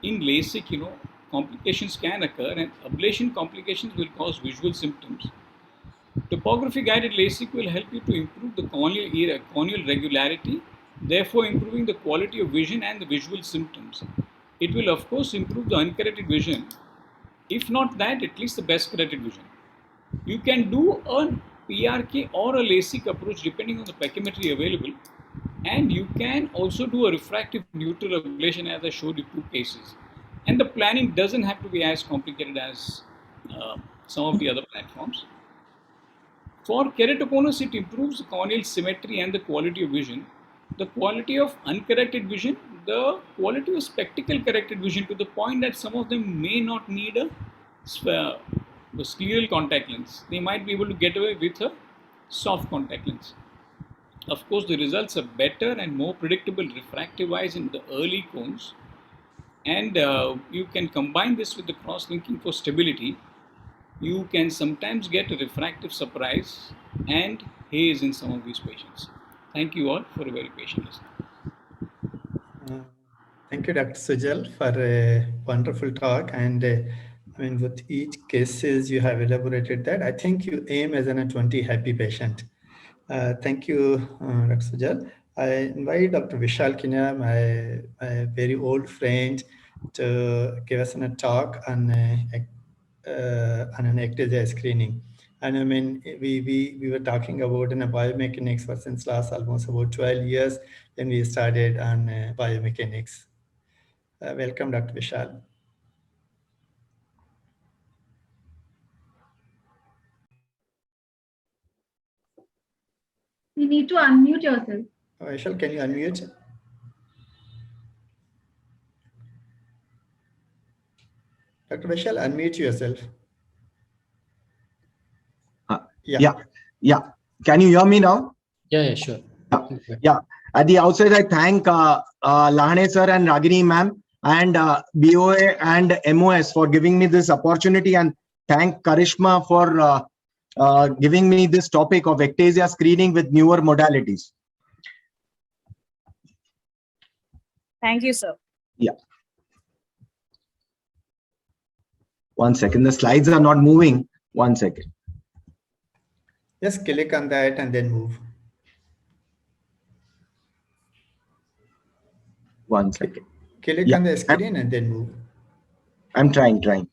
in LASIK, complications can occur, and ablation complications will cause visual symptoms. Topography guided LASIK will help you to improve the corneal regularity, therefore improving the quality of vision and the visual symptoms. It will of course improve the uncorrected vision, if not that, at least the best corrected vision. You can do a PRK or a LASIK approach depending on the pachymetry available, and you can also do a refractive neutral ablation, as I showed you 2 cases. And the planning doesn't have to be as complicated as some of the other platforms. For keratoconus, it improves the corneal symmetry and the quality of vision, the quality of uncorrected vision, the quality of spectacle corrected vision, to the point that some of them may not need a scleral contact lens. They might be able to get away with a soft contact lens. Of course, the results are better and more predictable refractive-wise in the early cones, and you can combine this with the cross-linking for stability. You can sometimes get a refractive surprise and haze in some of these patients. Thank you all for a very patient listening. Thank you, Dr. Sujal, for a wonderful talk. And with each cases you have elaborated that, I think you aim as a 20 happy patient. Thank you, Dr. Sujal. I invite Dr. Vishal Kinya, my very old friend, to give us a talk on an ectasia screening. And we were talking about biomechanics for since last almost about 12 years when we started on biomechanics. Welcome, Dr. Vishal. You need to unmute yourself. Vishal, can you unmute? Dr. Vishal, unmute yourself. Yeah. Can you hear me now? Yeah, sure. Yeah. At the outset, I thank Lahane sir and Ragini ma'am and BOA and MOS for giving me this opportunity, and thank Karishma for giving me this topic of ectasia screening with newer modalities. Thank you, sir. Yeah. One second, the slides are not moving. One second. Just click on that and then move. One second. Click on the screen and then move. I'm trying.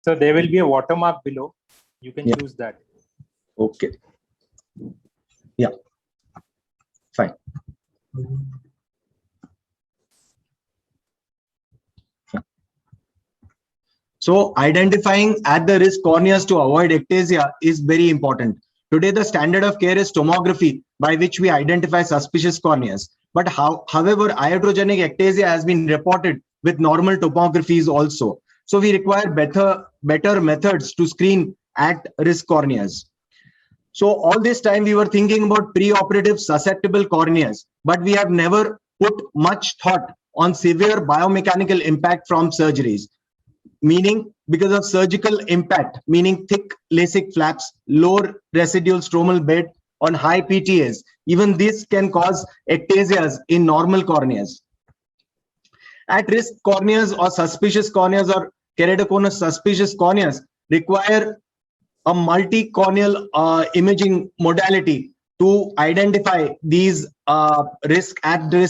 So there will be a watermark below. You can choose that. Okay. Yeah. Fine. So identifying at the risk corneas to avoid ectasia is very important. Today, the standard of care is tomography, by which we identify suspicious corneas. But however, iatrogenic ectasia has been reported with normal tomographies also. So we require better methods to screen at risk corneas. So all this time we were thinking about preoperative susceptible corneas, but we have never put much thought on severe biomechanical impact from surgeries, meaning because of surgical impact, meaning thick LASIK flaps, lower residual stromal bed on high PTAs. Even this can cause ectasias in normal corneas. At-risk corneas or suspicious corneas or keratoconus suspicious corneas require a multi-corneal imaging modality to identify these at-risk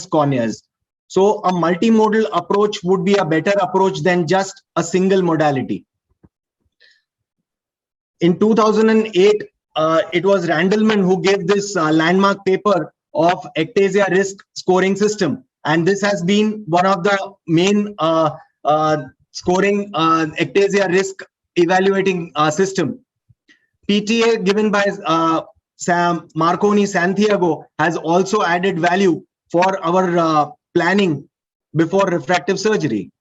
corneas. So a multimodal approach would be a better approach than just a single modality. In 2008, it was Randleman who gave this landmark paper of ectasia risk scoring system. And this has been one of the main scoring ectasia risk evaluating system. PTA given by Marconi Santiago has also added value for our planning before refractive surgery.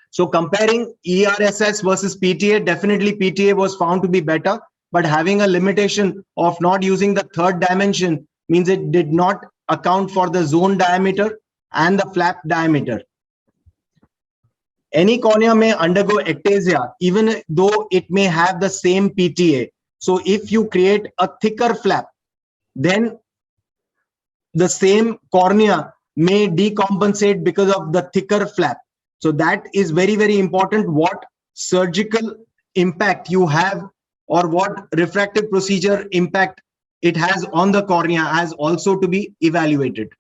So comparing ERSS versus PTA, definitely PTA was found to be better, but having a limitation of not using the third dimension means it did not account for the zone diameter and the flap diameter. Any cornea may undergo ectasia, even though it may have the same PTA. So if you create a thicker flap, then the same cornea may decompensate because of the thicker flap. So that is very, very important. What surgical impact you have or what refractive procedure impact it has on the cornea has also to be evaluated.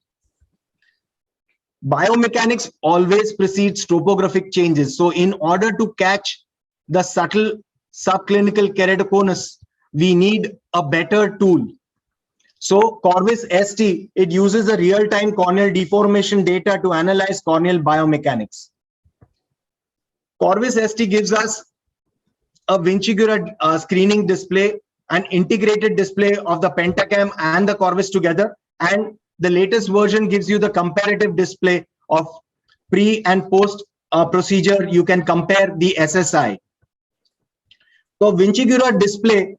Biomechanics always precedes topographic changes. So in order to catch the subtle subclinical keratoconus, we need a better tool. So Corvus ST, it uses a real-time corneal deformation data to analyze corneal biomechanics. Corvus ST gives us a Vinciguerra screening display, an integrated display of the Pentacam and the Corvus together, and the latest version gives you the comparative display of pre and post procedure. You can compare the SSI. So Vinciguerra display,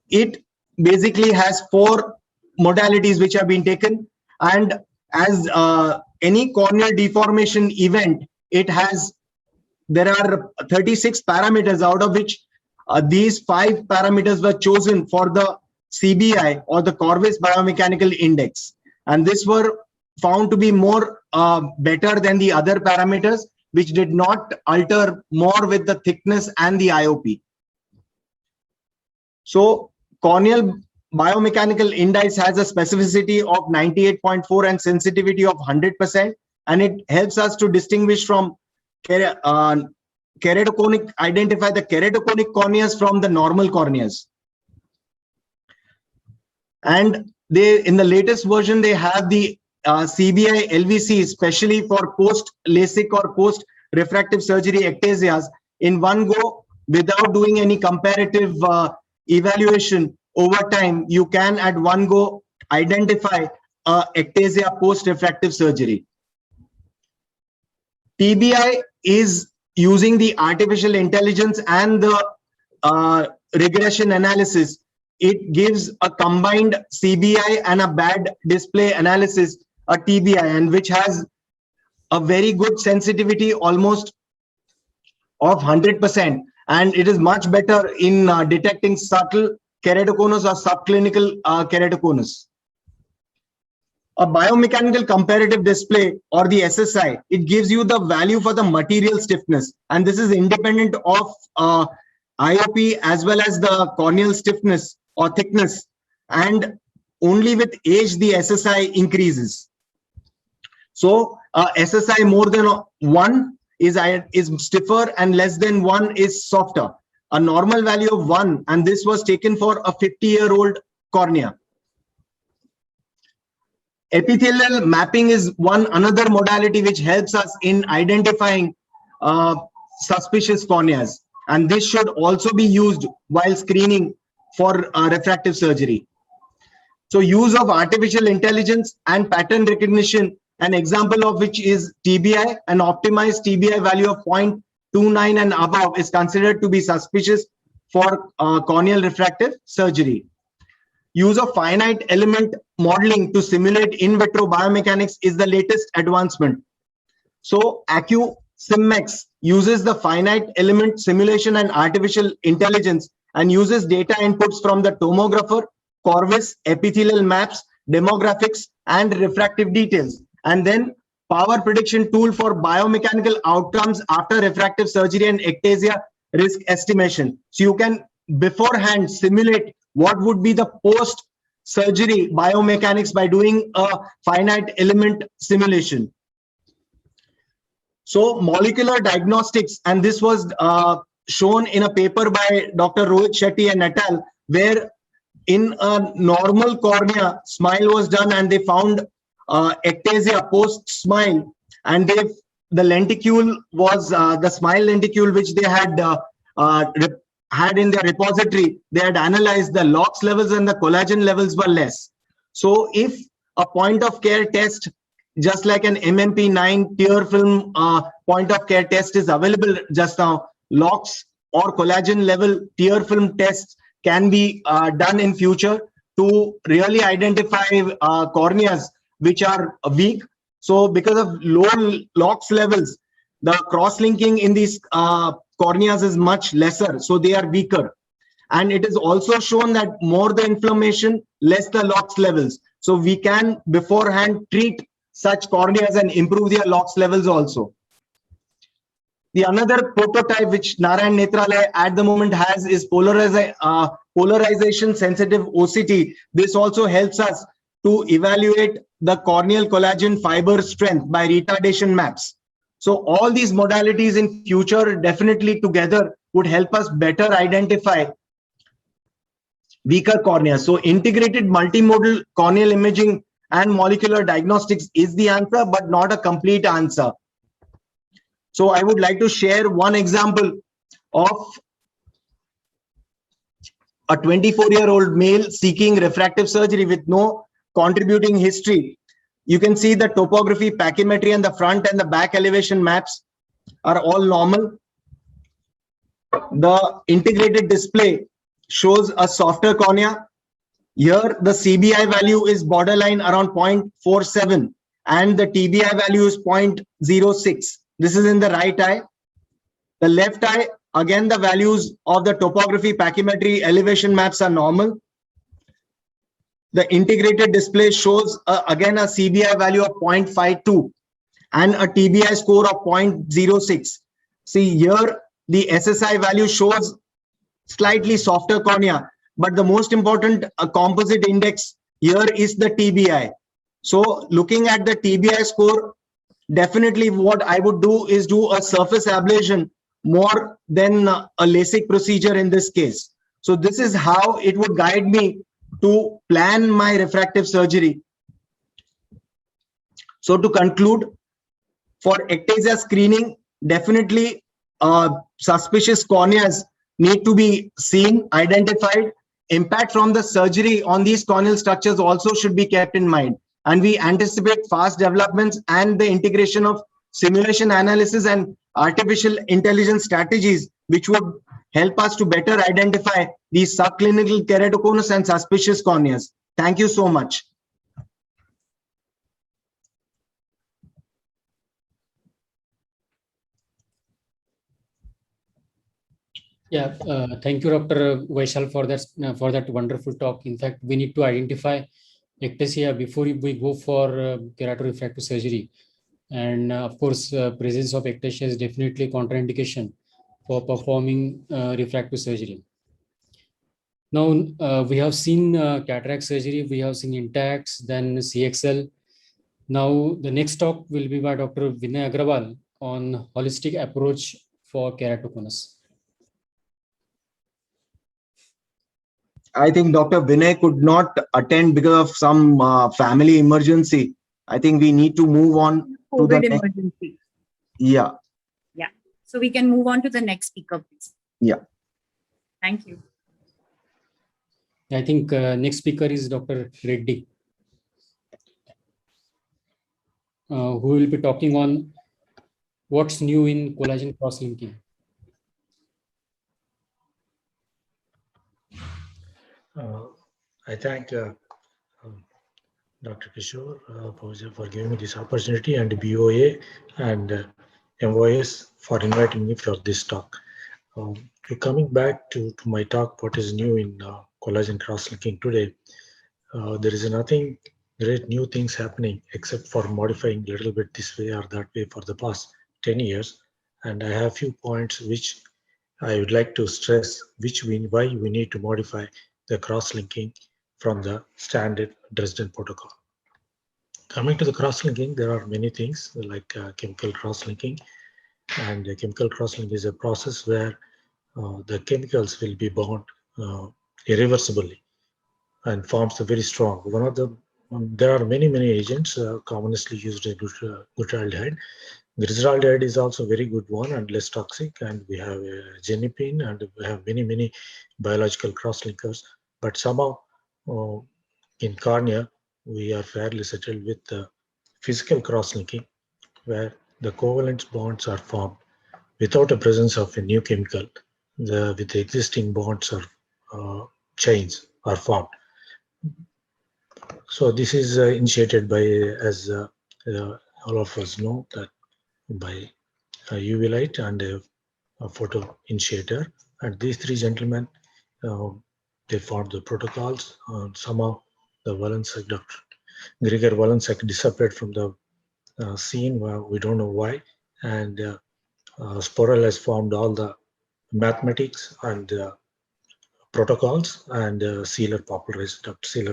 it basically has 4 modalities which have been taken, and as any corneal deformation event, there are 36 parameters, out of which these 5 parameters were chosen for the CBI or the Corvus Biomechanical Index, and this were found to be more better than the other parameters, which did not alter more with the thickness and the IOP. So corneal biomechanical index has a specificity of 98.4 and sensitivity of 100%, and it helps us to distinguish from keratoconic, identify the keratoconic corneas from the normal corneas. And in the latest version, they have the CBI LVC, especially for post LASIK or post refractive surgery ectasias, in one go without doing any comparative evaluation. Over time, you can at one go identify ectasia post refractive surgery. TBI is using the artificial intelligence and the regression analysis. It gives a combined CBI and a bad display analysis, a TBI, and which has a very good sensitivity, almost of 100%, and it is much better in detecting subtle keratoconus or subclinical keratoconus. A biomechanical comparative display, or the SSI, it gives you the value for the material stiffness, and this is independent of IOP as well as the corneal stiffness or thickness, and only with age the SSI increases. So SSI more than 1 is stiffer and less than 1 is softer. A normal value of 1, and this was taken for a 50-year-old cornea. Epithelial mapping is another modality which helps us in identifying suspicious corneas, and this should also be used while screening for refractive surgery. So use of artificial intelligence and pattern recognition, an example of which is TBI. An optimized TBI value of 0.29 and above is considered to be suspicious for corneal refractive surgery. Use of finite element modeling to simulate in vitro biomechanics is the latest advancement. So AcuSimmex uses the finite element simulation and artificial intelligence and uses data inputs from the tomographer, Corvus, epithelial maps, demographics, and refractive details, and then power prediction tool for biomechanical outcomes after refractive surgery and ectasia risk estimation. So you can beforehand simulate what would be the post-surgery biomechanics by doing a finite element simulation. So molecular diagnostics, and this was shown in a paper by Dr. Rohit Shetty and et al., where in a normal cornea, smile was done and they found ectasia post-smile, and the lenticule was the smile lenticule which they had in their repository. They had analyzed the LOX levels and the collagen levels were less. So if a point of care test, just like an MMP9 tear film point of care test is available just now, LOX or collagen level tear film tests can be done in future to really identify corneas which are weak. So because of low LOX levels, the cross-linking in these corneas is much lesser, so they are weaker. And it is also shown that more the inflammation, less the LOX levels. So we can beforehand treat such corneas and improve their LOX levels also. The another prototype which Narayan Netralaya at the moment has is polarization sensitive OCT. This also helps us to evaluate the corneal collagen fiber strength by retardation maps. So all these modalities in future definitely together would help us better identify weaker cornea. So integrated multimodal corneal imaging and molecular diagnostics is the answer, but not a complete answer. So I would like to share one example of a 24-year-old male seeking refractive surgery with no contributing history. You can see the topography, pachymetry, and the front and the back elevation maps are all normal. The integrated display shows a softer cornea. Here, the CBI value is borderline around 0.47 and the TBI value is 0.06. This is in the right eye. The left eye, again, the values of the topography, pachymetry, elevation maps are normal. The integrated display shows again a CBI value of 0.52 and a TBI score of 0.06. See here, the SSI value shows slightly softer cornea, but the most important composite index here is the TBI. So looking at the TBI score, definitely what I would do is do a surface ablation more than a LASIK procedure in this case. So this is how it would guide me to plan my refractive surgery. So to conclude, for ectasia screening, definitely suspicious corneas need to be seen, identified. Impact from the surgery on these corneal structures also should be kept in mind. And we anticipate fast developments and the integration of simulation analysis and artificial intelligence strategies, which would help us to better identify these subclinical keratoconus and suspicious corneas. Thank you so much. Yeah, thank you, Dr. Vaishal, for that wonderful talk. In fact, we need to identify ectasia before we go for keratorefractive surgery. And of course, presence of ectasia is definitely contraindication for performing refractive surgery. Now, we have seen cataract surgery, we have seen Intacs, then CXL. Now, the next talk will be by Dr. Vinay Agrawal on holistic approach for keratoconus. I think Dr. Vinay could not attend because of some family emergency. I think we need to move on to the next. Emergency. Yeah. Yeah. So we can move on to the next speaker, please. Yeah. Thank you. I think next speaker is Dr. Reddy, who will be talking on what's new in collagen cross-linking. I thank Dr. Kishore for giving me this opportunity, and BOA and MOS for inviting me for this talk. Coming back to my talk, what is new in collagen cross-linking today? There is nothing great new things happening except for modifying a little bit this way or that way for the past 10 years. And I have a few points which I would like to stress why we need to modify the cross-linking from the standard Dresden protocol. Coming to the cross-linking, there are many things like chemical cross-linking. And chemical cross-linking is a process where the chemicals will be bound irreversibly and forms a very strong. There are many agents commonly used in glutaraldehyde. Glyceraldehyde is also a very good one and less toxic, and we have genipine, and we have many biological cross-linkers. But somehow in cornea, we are fairly settled with the physical cross-linking, where the covalent bonds are formed without the presence of a new chemical. With the existing bonds or chains are formed. So this is initiated by, as all of us know, that by UV light and a photo initiator. And these three gentlemen, they formed the protocols. Somehow the Walensek, Dr. Grigor Walensek disappeared from the scene. We don't know why. And Sporel has formed all the mathematics and protocols, and Dr. Seeler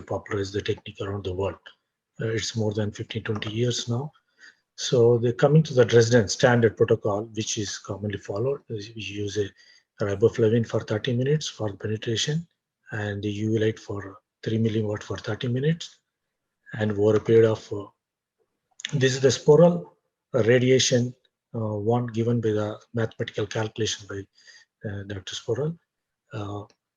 popularized the technique around the world. It's more than 15-20 years now. So they're coming to the Dresden standard protocol, which is commonly followed. We use a riboflavin for 30 minutes for penetration, and the UV light for 3 milliwatt for 30 minutes. And over a period of, this is the Sporel radiation one given by the mathematical calculation by Dr. Sporel.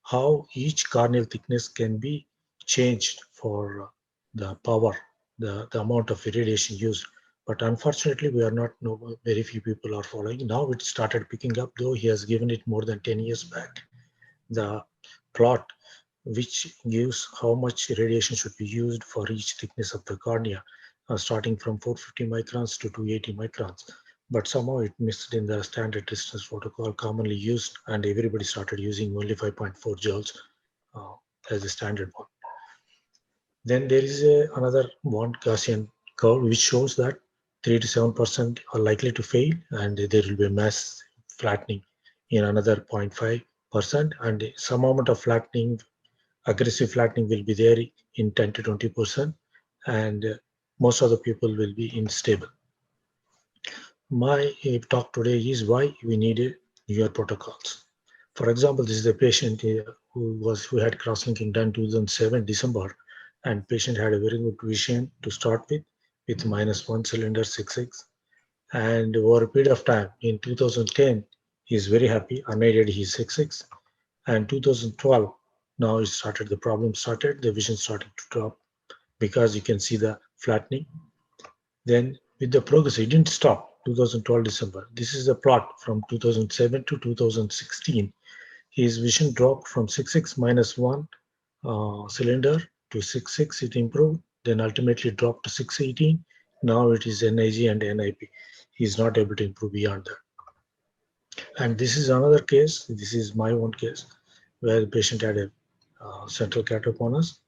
How each corneal thickness can be changed for the power, the amount of irradiation used. But unfortunately, we are not, very few people are following. Now it started picking up, though he has given it more than 10 years back. The plot, which gives how much radiation should be used for each thickness of the cornea, starting from 450 microns to 280 microns. But somehow it missed in the standard distance protocol commonly used, and everybody started using only 5.4 joules as a standard one. Then there is another one, Gaussian curve, which shows that 3 to 7% are likely to fail, and there will be a mass flattening in another 0.5%, and some amount of flattening, aggressive flattening will be there in 10 to 20%, and most of the people will be unstable. My talk today is why we needed newer protocols. For example, this is a patient who had cross-linking done 2007 December, and patient had a very good vision to start with -1 cylinder 6.6, and over a period of time in 2010 he is very happy, unaided he is 6.6, and 2012 now it started, the problem started, the vision started to drop because you can see the flattening. Then with the progress, it didn't stop 2012 December. This is a plot from 2007 to 2016. His vision dropped from 6.6 -1 cylinder to 6.6, it improved, then ultimately dropped to 6.18. Now it is NIG and NIP. He is not able to improve beyond that. And this is another case, this is my own case, where the patient had a central keratoconus,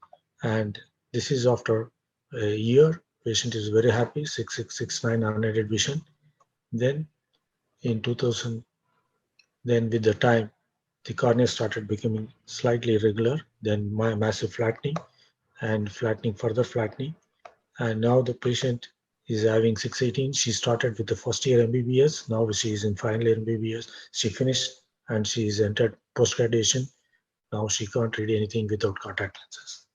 and this is after a year. Patient is very happy, 6.669 unaided vision. Then in 2000, then with the time, the cornea started becoming slightly irregular, then massive flattening, and flattening, further flattening. And now the patient is having 6.18. She started with the first year MBBS. Now she is in final year MBBS. She finished and she is entered post-graduation. Now she can't read anything without contact lenses.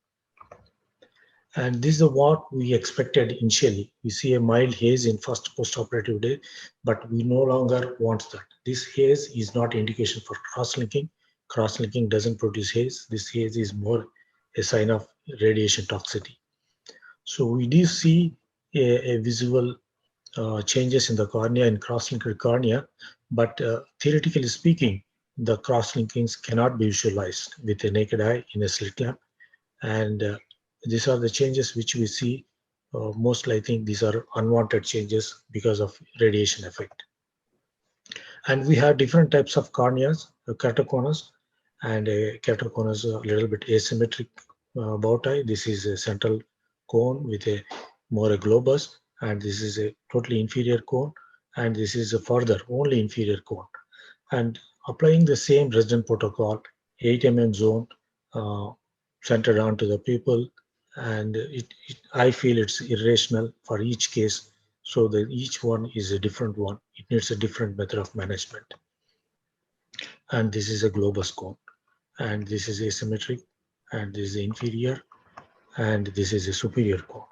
And this is what we expected initially. We see a mild haze in first post-operative day, but we no longer want that. This haze is not indication for cross-linking. Cross-linking doesn't produce haze. This haze is more a sign of radiation toxicity. So we do see a visual changes in the cornea, in cross-linked cornea, but theoretically speaking, the cross-linkings cannot be visualized with a naked eye in a slit lamp. And these are the changes which we see. Mostly, I think these are unwanted changes because of radiation effect. And we have different types of corneas, keratoconus, and a keratoconus a little bit asymmetric bow tie. This is a central cone with a more a globus, and this is a totally inferior cone, and this is a further only inferior cone. And applying the same resident protocol, 8 mm zone centered onto the pupil, and I feel it's irrational for each case. So that each one is a different one. It needs a different method of management. And this is a globus cone, and this is asymmetric, and this is inferior, and this is a superior cone.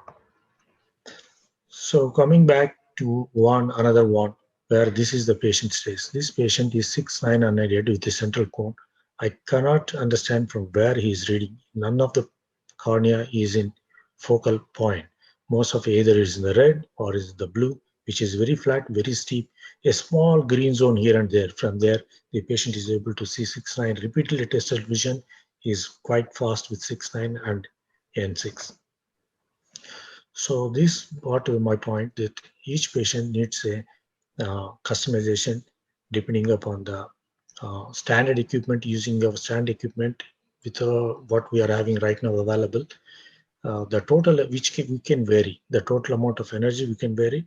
So coming back to another one, where this is the patient stays. This patient is 6'9" unaided with a central cone. I cannot understand from where he is reading. None of the cornea is in focal point. Most of either is in the red or is the blue, which is very flat, very steep. A small green zone here and there. From there, the patient is able to see 6'9". Repeatedly tested vision is quite fast with 6'9" and N6. So this brought to my point that each patient needs a customization depending upon the standard equipment, using of standard equipment with what we are having right now available. The total which we can vary, the total amount of energy we can vary,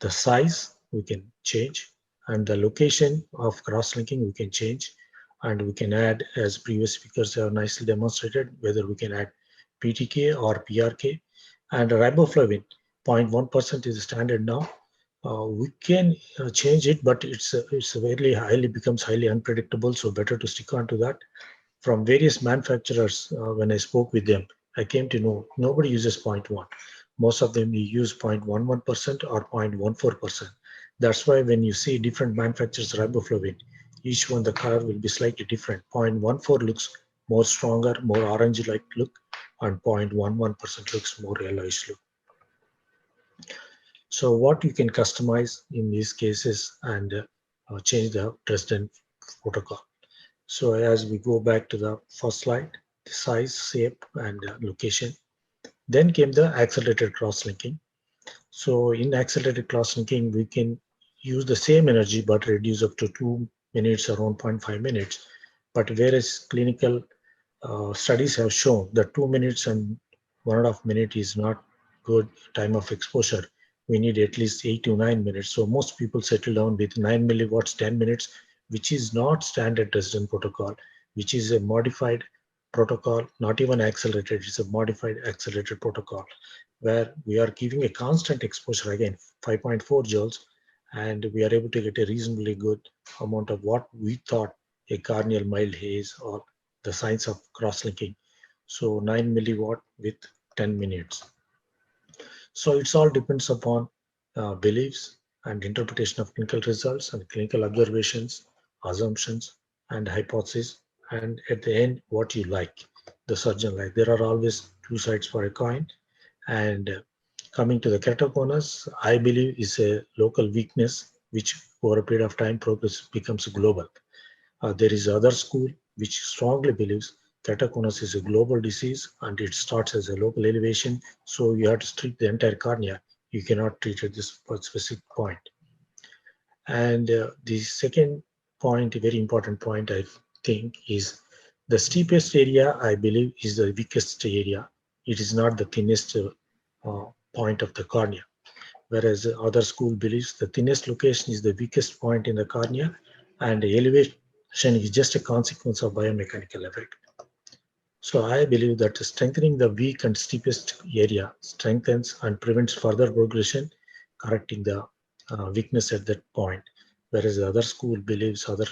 the size we can change, and the location of cross-linking we can change, and we can add, as previous speakers have nicely demonstrated, whether we can add PTK or PRK, and riboflavin 0.1% is the standard now. We can change it, but it's very highly becomes highly unpredictable. So better to stick on to that. From various manufacturers, when I spoke with them, I came to know nobody uses 0.1. Most of them use 0.11% or 0.14%. That's why when you see different manufacturers riboflavin, each one the color will be slightly different. 0.14 looks more stronger, more orange-like look, and 0.11% looks more yellowish look. So what you can customize in these cases and change the Dresden protocol. So as we go back to the first slide, the size, shape, and location. Then came the accelerated cross-linking. So in accelerated cross-linking, we can use the same energy but reduce up to 2 minutes or 1.5 minutes. But whereas clinical studies have shown that 2 minutes and 1.5 minutes is not good time of exposure. We need at least 8 to 9 minutes. So most people settle down with 9 milliwatts, 10 minutes, which is not standard Dresden protocol, which is a modified protocol, not even accelerated, it's a modified accelerated protocol, where we are giving a constant exposure, again, 5.4 joules, and we are able to get a reasonably good amount of what we thought a corneal mild haze or the signs of cross-linking. So 9 milliwatt with 10 minutes. So it's all depends upon beliefs and interpretation of clinical results and clinical observations, assumptions, and hypotheses. And at the end, what you like, the surgeon like. There are always two sides for a coin. And coming to the keratoconus, I believe is a local weakness, which over a period of time progress becomes global. There is other school which strongly believes keratoconus is a global disease and it starts as a local elevation. So you have to treat the entire cornea. You cannot treat at this specific point. And the second point, a very important point, I think, is the steepest area, I believe, is the weakest area. It is not the thinnest point of the cornea. Whereas other school believes the thinnest location is the weakest point in the cornea, and the elevation is just a consequence of biomechanical effect. So I believe that strengthening the weak and steepest area strengthens and prevents further progression, correcting the weakness at that point. Whereas the other school believes, other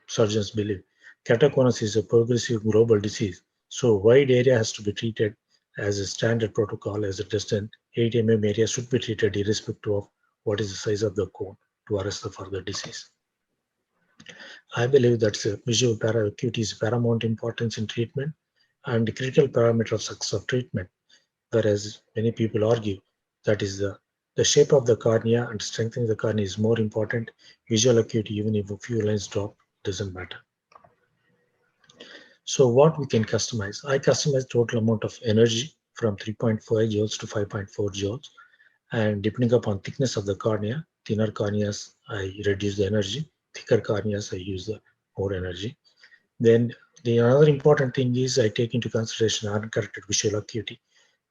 surgeons believe, keratoconus is a progressive global disease. So wide area has to be treated as a standard protocol, as a distant 8 mm area should be treated irrespective of what is the size of the cone to arrest the further disease. I believe that visual acuity is paramount importance in treatment and the critical parameter of success of treatment, whereas many people argue that is the the shape of the cornea and strengthening the cornea is more important. Visual acuity, even if a few lines drop, doesn't matter. So what we can customize? I customize total amount of energy from 3.5 joules to 5.4 joules. And depending upon thickness of the cornea, thinner corneas, I reduce the energy. Thicker corneas, I use the more energy. Then the another important thing is I take into consideration uncorrected visual acuity.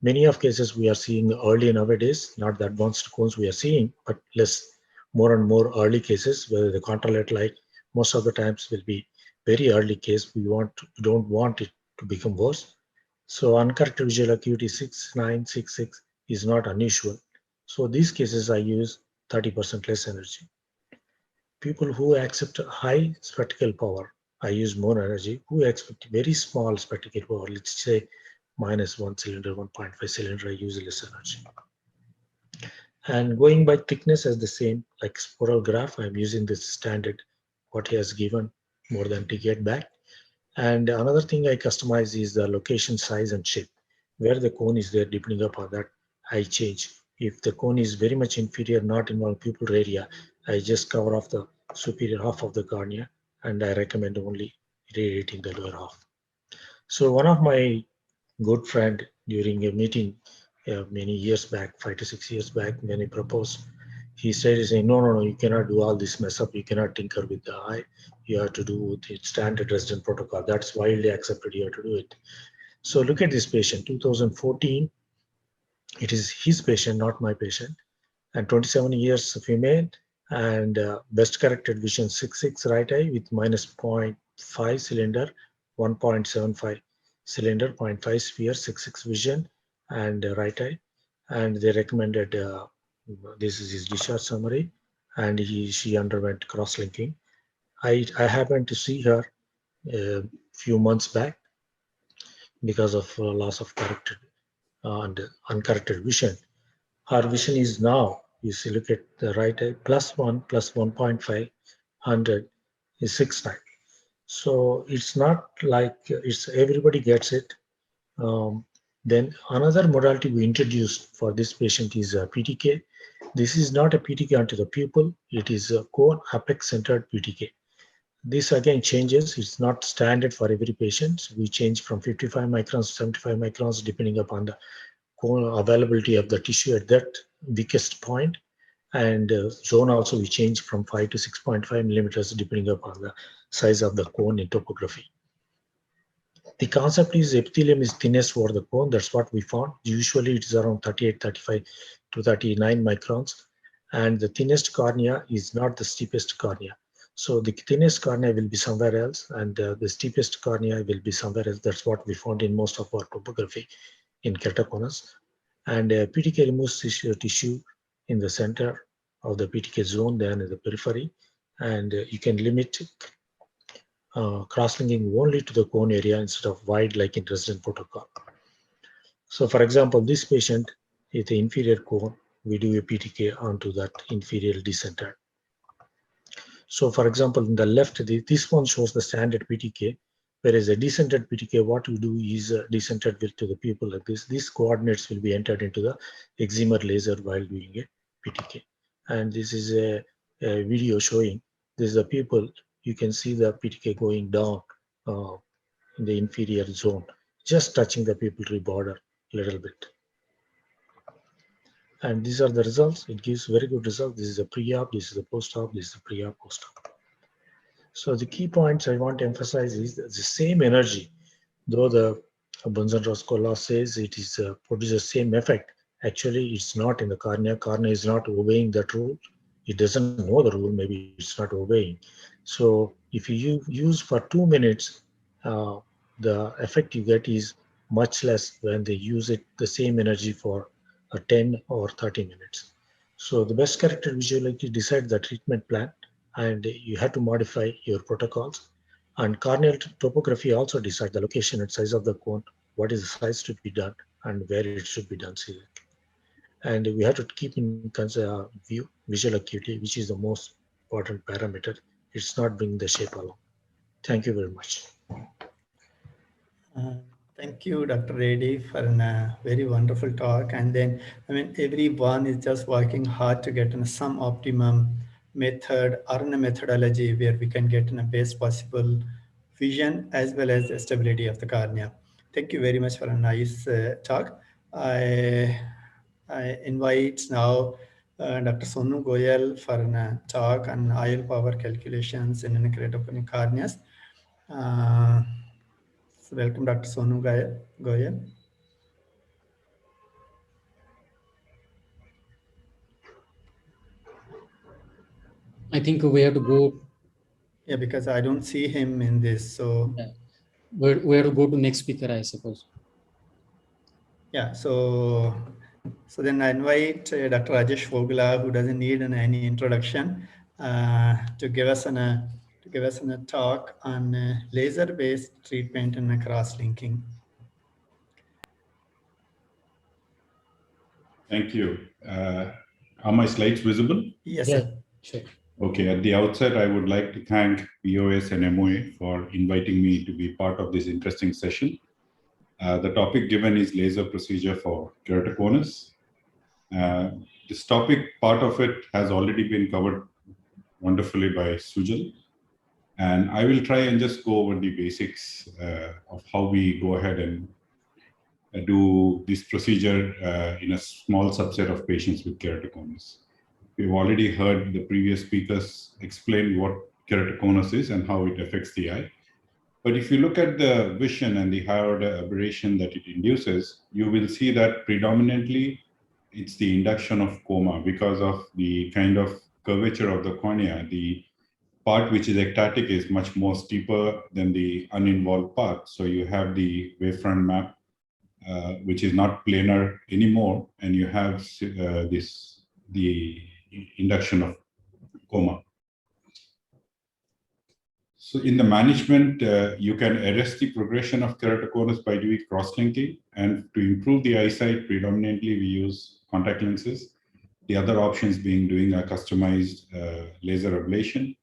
Many of cases we are seeing early nowadays, not the advanced cones we are seeing, but more and more early cases where the contralateral light most of the times will be very early case. We don't want it to become worse. So uncorrected visual acuity 6.966 is not unusual. So these cases I use 30% less energy. People who accept high spectacle power, I use more energy. Who expect very small spectacle power, let's say -1 cylinder, 1.5 cylinder, I use less energy. And going by thickness as the same, like spiral graph, I'm using this standard, what he has given more than a decade back. And another thing I customize is the location, size, and shape. Where the cone is there, depending upon that, I change. If the cone is very much inferior, not involved pupil area, I just cover off the superior half of the cornea, and I recommend only irradiating the lower half. So one of my good friend during a meeting many years back, 5 to 6 years back, when he proposed, he said, no, you cannot do all this mess up. You cannot tinker with the eye. You have to do the standard resident protocol. That's widely accepted. You have to do it. So look at this patient, 2014. It is his patient, not my patient. And 27 years female and best corrected vision 6.6 right eye with -0.5 cylinder, 1.75 cylinder, 0.5 sphere, 6.6 vision and right eye. And they recommended, this is his discharge summary, and she underwent cross-linking. I happened to see her a few months back because of loss of corrected and uncorrected vision. Her vision is now, you see, look at the right eye, +1 + 1.5, 100 is 6.9. So it's not like it's everybody gets it. Then another modality we introduced for this patient is PTK. This is not a PTK onto the pupil. It is a cone apex centered PTK. This again changes. It's not standard for every patient. We change from 55 microns to 75 microns depending upon the cone availability of the tissue at that weakest point. And zone also we change from 5 to 6.5 millimeters depending upon the size of the cone in topography. The concept is epithelium is thinnest for the cone. That's what we found. Usually it is around 38, 35 to 39 microns. And the thinnest cornea is not the steepest cornea. So the thinnest cornea will be somewhere else and the steepest cornea will be somewhere else. That's what we found in most of our topography in keratoconus. And PTK removes tissue in the center of the PTK zone, then in the periphery. And you can limit cross-linking only to the cone area instead of wide like in resident protocol. So for example, this patient with the inferior cone, we do a PTK onto that inferior decentered. So for example, in the left, this one shows the standard PTK, whereas a decentered PTK, what we do is decentered to the pupil like this. These coordinates will be entered into the excimer laser while doing a PTK. And this is a video showing this is the pupil. You can see the PTK going down in the inferior zone, just touching the pupillary border a little bit. And these are the results. It gives very good results. This is a pre-op, this is a post-op, this is a pre-op, post-op. So the key points I want to emphasize is that the same energy, though the Bunsen-Roscoe law says it is produces the same effect, actually it's not in the cornea. Cornea is not obeying that rule. It doesn't know the rule, maybe it's not obeying. So if you use for 2 minutes, the effect you get is much less when they use it the same energy for 10 or 30 minutes. So the best corrected visual acuity decides the treatment plan, and you have to modify your protocols. And corneal topography also decides the location and size of the cone, what is the size to be done, and where it should be done. And we have to keep in view visual acuity, which is the most important parameter. It's not being the shape alone. Thank you very much. Thank you, Dr. Reddy, for a very wonderful talk. And then, I mean, everyone is just working hard to get some optimum method or a methodology where we can get the best possible vision as well as the stability of the cornea. Thank you very much for a nice talk. I invite now Dr. Sonu Goyal for a talk on IL power calculations in keratoconic corneas. So welcome, Dr. Sonu Goyal. I think we have to go. Yeah, because I don't see him in this. So we have to go to next speaker, I suppose. Yeah, so then I invite Dr. Rajesh Vogla, who doesn't need any introduction, to give us a talk on laser-based treatment and cross-linking. Thank you. Are my slides visible? Yes, sir. Sure. Okay, at the outset, I would like to thank BOS and MOA for inviting me to be part of this interesting session. The topic given is laser procedure for keratoconus. This topic, part of it has already been covered wonderfully by Sujal. And I will try and just go over the basics of how we go ahead and do this procedure in a small subset of patients with keratoconus. We've already heard the previous speakers explain what keratoconus is and how it affects the eye. But if you look at the vision and the high order aberration that it induces, you will see that predominantly it's the induction of coma because of the kind of curvature of the cornea. The part which is ectatic is much more steeper than the uninvolved part. So you have the wavefront map, which is not planar anymore, and you have the induction of coma. So in the management, you can arrest the progression of keratoconus by doing cross-linking, and to improve the eyesight, predominantly we use contact lenses. The other options being doing a customized laser ablation,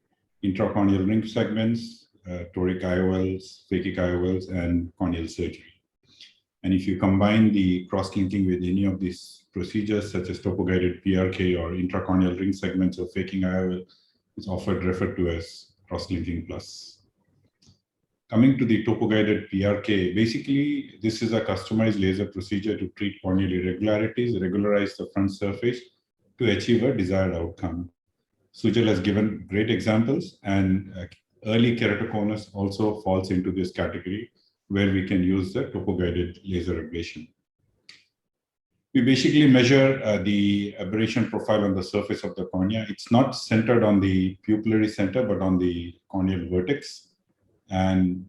intracorneal ring segments, toric IOLs, phakic IOLs, and corneal surgery. And if you combine the cross-linking with any of these procedures, such as topo-guided PRK or intracorneal ring segments or phaking IOL, it's often referred to as cross-linking plus. Coming to the topo-guided PRK, basically, this is a customized laser procedure to treat corneal irregularities, regularize the front surface to achieve a desired outcome. Sujal has given great examples, and early keratoconus also falls into this category, where we can use the topo-guided laser ablation. We basically measure the aberration profile on the surface of the cornea. It's not centered on the pupillary center, but on the corneal vertex. And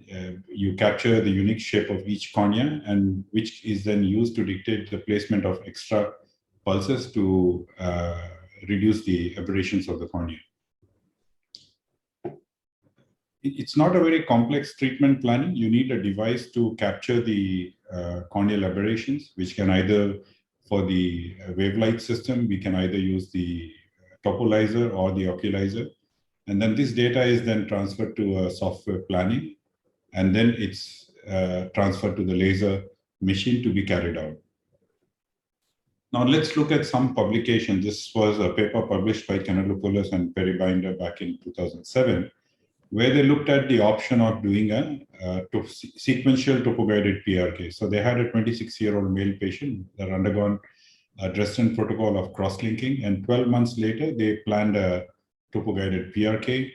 you capture the unique shape of each cornea, and which is then used to dictate the placement of extra pulses to reduce the aberrations of the cornea. It's not a very complex treatment planning. You need a device to capture the corneal aberrations, which can either, for the wavelight system, we can either use the topolyzer or the oculizer. And then this data is then transferred to a software planning, and then it's transferred to the laser machine to be carried out. Now let's look at some publications. This was a paper published by Kanellopoulos and Peribinder back in 2007, where they looked at the option of doing a sequential topo-guided PRK. So they had a 26-year-old male patient that undergone a Dresden protocol of cross-linking, and 12 months later, they planned a topo-guided PRK.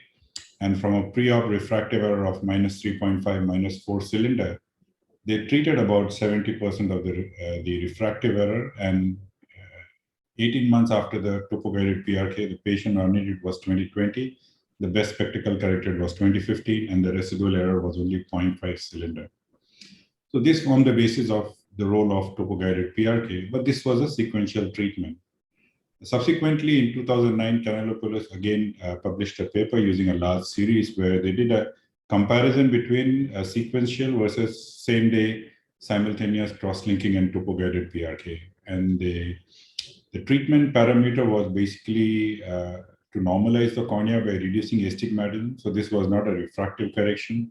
And from a pre-op refractive error of -3.5, -4 cylinder, they treated about 70% of the refractive error, and 18 months after the topo-guided PRK, the patient on it was 20/20. The best spectacle corrected was 20/15, and the residual error was only 0.5 cylinder. So this formed the basis of the role of topo-guided PRK, but this was a sequential treatment. Subsequently, in 2009, Kanellopoulos again published a paper using a large series where they did a comparison between a sequential versus same-day simultaneous cross-linking and topo-guided PRK. And the treatment parameter was basically to normalize the cornea by reducing astigmatism. So this was not a refractive correction.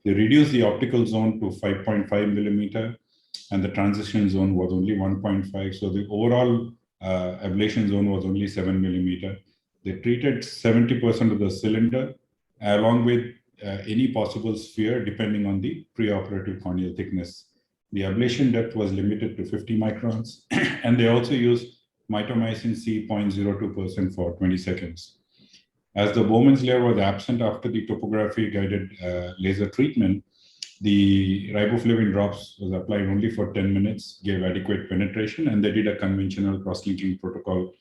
They reduced the optical zone to 5.5 millimeter, and the transition zone was only 1.5. So the overall ablation zone was only 7 millimeter. They treated 70% of the cylinder along with any possible sphere depending on the preoperative corneal thickness. The ablation depth was limited to 50 microns, and they also used mitomycin C 0.02% for 20 seconds. As the Bowman's layer was absent after the topography guided laser treatment, the riboflavin drops was applied only for 10 minutes, gave adequate penetration, and they did a conventional cross-linking protocol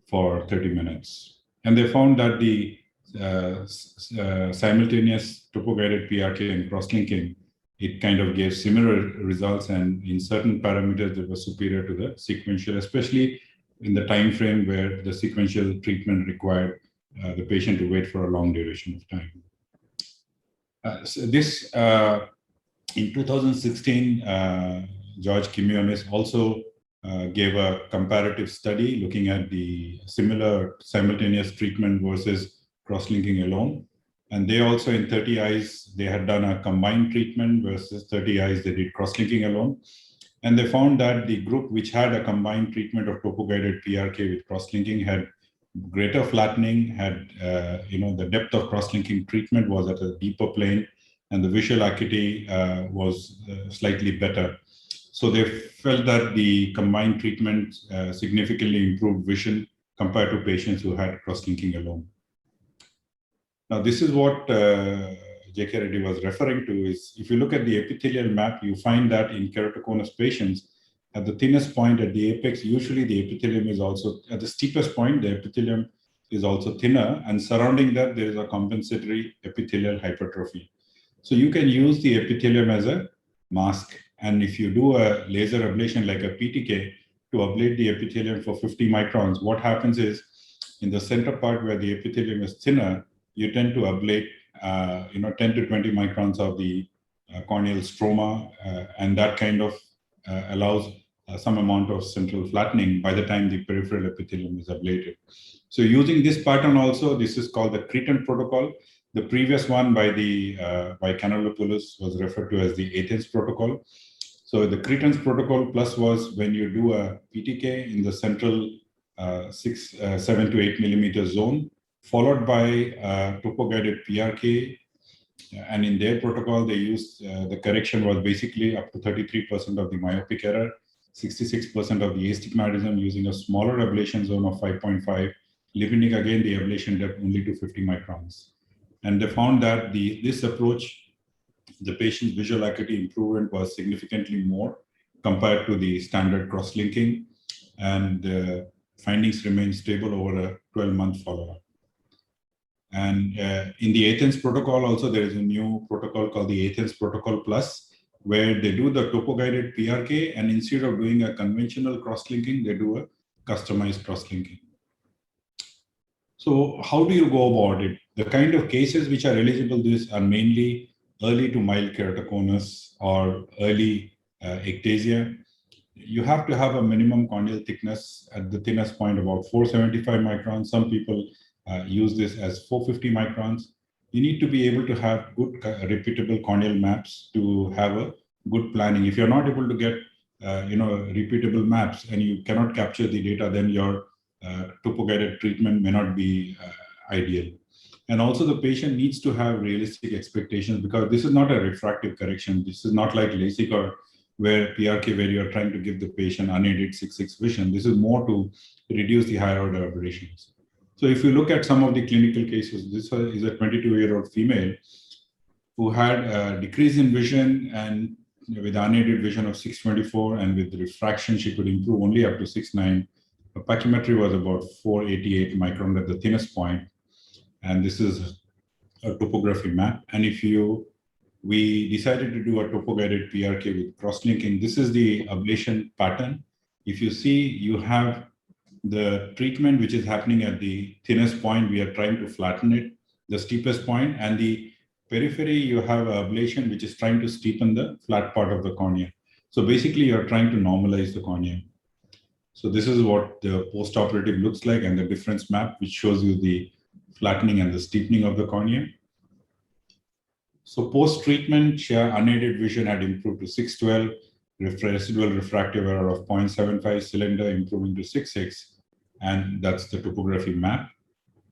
for 30 minutes. And they found that the simultaneous topo-guided PRK and cross-linking, it kind of gave similar results, and in certain parameters that were superior to the sequential, especially in the time frame where the sequential treatment required the patient to wait for a long duration of time. In 2016, George Quinones also gave a comparative study looking at the similar simultaneous treatment versus cross-linking alone. And they also, in 30 eyes, they had done a combined treatment versus 30 eyes, they did cross-linking alone. And they found that the group which had a combined treatment of topo-guided PRK with cross-linking had greater flattening, had, the depth of cross-linking treatment was at a deeper plane, and the visual acuity was slightly better. So they felt that the combined treatment significantly improved vision compared to patients who had cross-linking alone. Now, this is what J.K. Reddy was referring to, is if you look at the epithelial map, you find that in keratoconus patients, at the thinnest point at the apex, usually the epithelium is also, at the steepest point, the epithelium is also thinner, and surrounding that, there is a compensatory epithelial hypertrophy. So you can use the epithelium as a mask. And if you do a laser ablation like a PTK to ablate the epithelium for 50 microns, what happens is in the center part where the epithelium is thinner, you tend to ablate 10 to 20 microns of the corneal stroma, and that kind of allows some amount of central flattening by the time the peripheral epithelium is ablated. So using this pattern also, this is called the Cretan protocol. The previous one by Kanellopoulos was referred to as the Athens protocol. So the Cretan's protocol plus was when you do a PTK in the central 7 to 8 millimeter zone, followed by topo-guided PRK. And in their protocol, they used, the correction was basically up to 33% of the myopic error, 66% of the astigmatism using a smaller ablation zone of 5.5, limiting again the ablation depth only to 50 microns. And they found that this approach, the patient's visual acuity improvement was significantly more compared to the standard cross-linking, and findings remained stable over a 12-month follow-up. And in the Athens protocol also, there is a new protocol called the Athens Protocol Plus, where they do the topo-guided PRK, and instead of doing a conventional cross-linking, they do a customized cross-linking. So how do you go about it? The kind of cases which are eligible to this are mainly early to mild keratoconus or early ectasia. You have to have a minimum corneal thickness at the thinnest point about 475 microns. Some people use this as 450 microns. You need to be able to have good repeatable corneal maps to have a good planning. If you're not able to get repeatable maps and you cannot capture the data, then your topo-guided treatment may not be ideal. And also the patient needs to have realistic expectations, because this is not a refractive correction. This is not like LASIK or where PRK, where you're trying to give the patient unaided 6/6 vision. This is more to reduce the higher order aberrations. So if you look at some of the clinical cases, this is a 22-year-old female who had a decrease in vision, and with unaided vision of 624, and with refraction, she could improve only up to 6.9. Her pachymetry was about 488 micron at the thinnest point. And this is a topography map. And if we decided to do a topo-guided PRK with cross-linking, this is the ablation pattern. If you see, you have the treatment which is happening at the thinnest point. We are trying to flatten it, the steepest point, and the periphery, you have ablation which is trying to steepen the flat part of the cornea. So basically, you're trying to normalize the cornea. So this is what the post-operative looks like, and the difference map, which shows you the flattening and the steepening of the cornea. So post-treatment, unaided vision had improved to 612, residual refractive error of 0.75, cylinder improving to 6.6, and that's the topography map.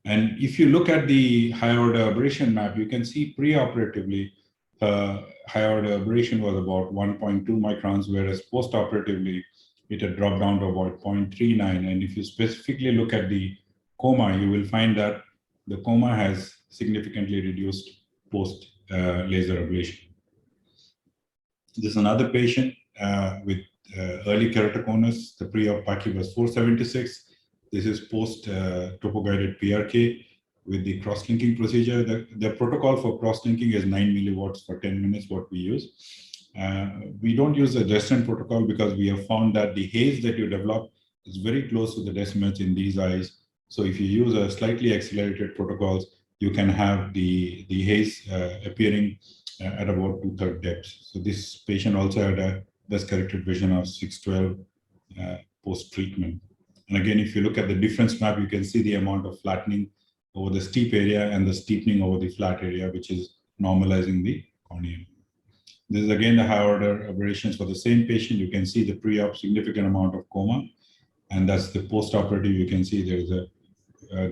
And if you look at the high order aberration map, you can see pre-operatively, high order aberration was about 1.2 microns, whereas post-operatively, it had dropped down to about 0.39. And if you specifically look at the coma, you will find that the coma has significantly reduced post laser ablation. This is another patient with early keratoconus. The pre-op PACI was 476. This is post topo-guided PRK with the cross-linking procedure. The protocol for cross-linking is 9 milliwatts for 10 minutes, what we use. We don't use the Descemet protocol because we have found that the haze that you develop is very close to the Descemets in these eyes. So if you use a slightly accelerated protocols, you can have the haze appearing at about 2/3 depth. So this patient also had a best corrected vision of 612 post-treatment. And again, if you look at the difference map, you can see the amount of flattening over the steep area and the steepening over the flat area, which is normalizing the cornea. This is again the high order aberrations for the same patient. You can see the pre-op significant amount of coma, and that's the post-operative. You can see there is a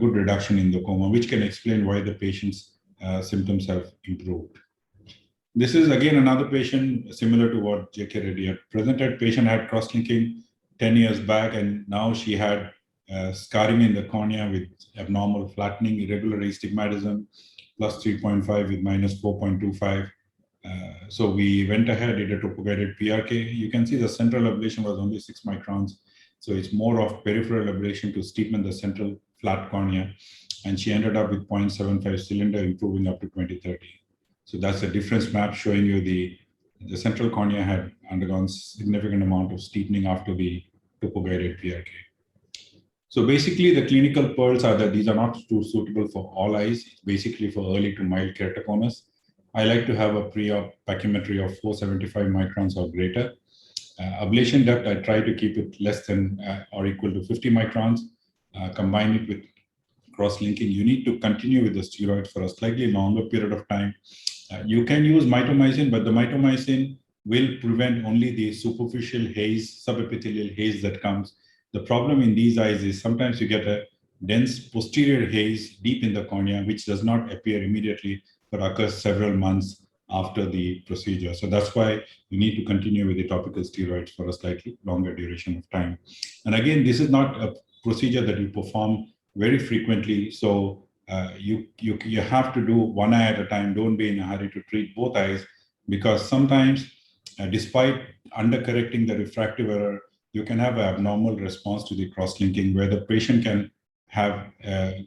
good reduction in the coma, which can explain why the patient's symptoms have improved. This is again another patient similar to what J.K. Reddy had presented. Patient had cross-linking 10 years back, and now she had scarring in the cornea with abnormal flattening, irregular astigmatism, plus 3.5 with minus 4.25. So we went ahead, did a topo-guided PRK. You can see the central ablation was only 6 microns. So it's more of peripheral ablation to steepen the central flat cornea. And she ended up with 0.75 cylinder improving up to 20/30. So that's a difference map showing you the central cornea had undergone significant amount of steepening after the topo-guided PRK. So basically the clinical pearls are that these are not too suitable for all eyes. It's basically for early to mild keratoconus. I like to have a pre-op pachymetry of 475 microns or greater. Ablation depth, I try to keep it less than or equal to 50 microns. Combine it with cross-linking. You need to continue with the steroids for a slightly longer period of time. You can use mitomycin, but the mitomycin will prevent only the superficial haze, subepithelial haze that comes. The problem in these eyes is sometimes you get a dense posterior haze deep in the cornea, which does not appear immediately, but occurs several months after the procedure. So that's why you need to continue with the topical steroids for a slightly longer duration of time. And again, this is not a procedure that you perform very frequently. So you have to do one eye at a time. Don't be in a hurry to treat both eyes, because sometimes despite undercorrecting the refractive error, you can have an abnormal response to the cross-linking where the patient can have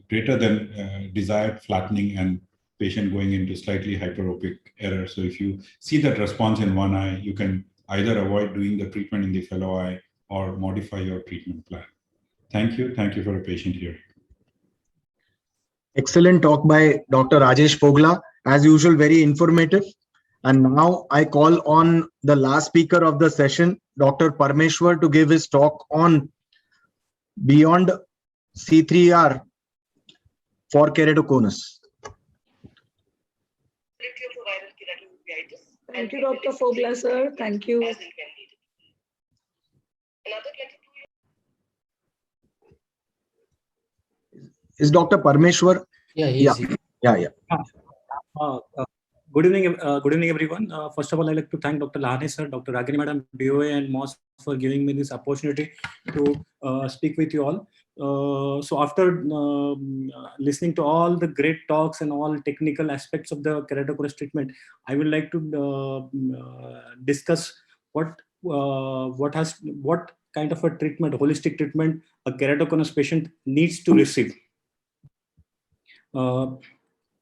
greater than desired flattening and patient going into slightly hyperopic error. So if you see that response in one eye, you can either avoid doing the treatment in the fellow eye or modify your treatment plan. Thank you. Thank you for a patient here. Excellent talk by Dr. Rajesh Fogla. As usual, very informative. And now I call on the last speaker of the session, Dr. Parmeshwar, to give his talk on Beyond C3R for keratoconus. Thank you, Dr. Fogla, sir. Thank you. Is Dr. Parmeshwar? Yeah, Yeah. Good evening, everyone. First of all, I'd like to thank Dr. Lahane sir, Dr. Ragini madam, BOA and MOS for giving me this opportunity to speak with you all. So after listening to all the great talks and all technical aspects of the keratoconus treatment, I would like to discuss what kind of a treatment, holistic treatment, a keratoconus patient needs to receive.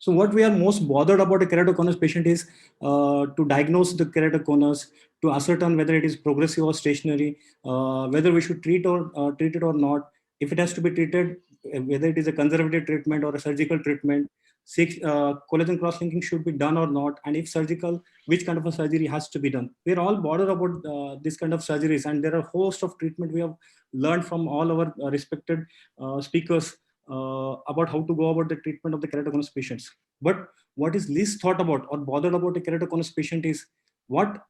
So what we are most bothered about a keratoconus patient is to diagnose the keratoconus, to ascertain whether it is progressive or stationary, whether we should treat it or not. If it has to be treated, whether it is a conservative treatment or a surgical treatment, collagen cross-linking should be done or not, and if surgical, which kind of a surgery has to be done. We are all bothered about this kind of surgeries, and there are a host of treatment we have learned from all our respected speakers about how to go about the treatment of the keratoconus patients. But what is least thought about or bothered about a keratoconus patient is what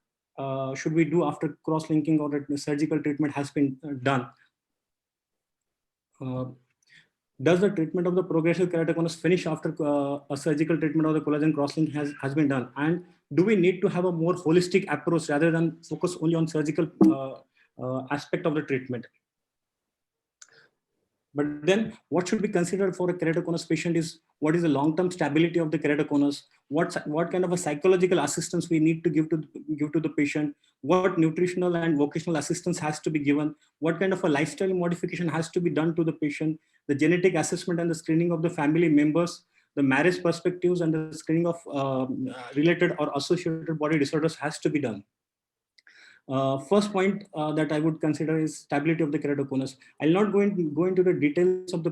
should we do after cross-linking or a surgical treatment has been done. Does the treatment of the progressive keratoconus finish after a surgical treatment of the collagen cross-link has been done? And do we need to have a more holistic approach rather than focus only on surgical aspect of the treatment? But then what should be considered for a keratoconus patient is what is the long-term stability of the keratoconus, what kind of a psychological assistance we need to give to the patient, what nutritional and vocational assistance has to be given, what kind of a lifestyle modification has to be done to the patient, the genetic assessment and the screening of the family members, the marriage perspectives and the screening of related or associated body disorders has to be done. First point that I would consider is stability of the keratoconus. I'll not go into the details of the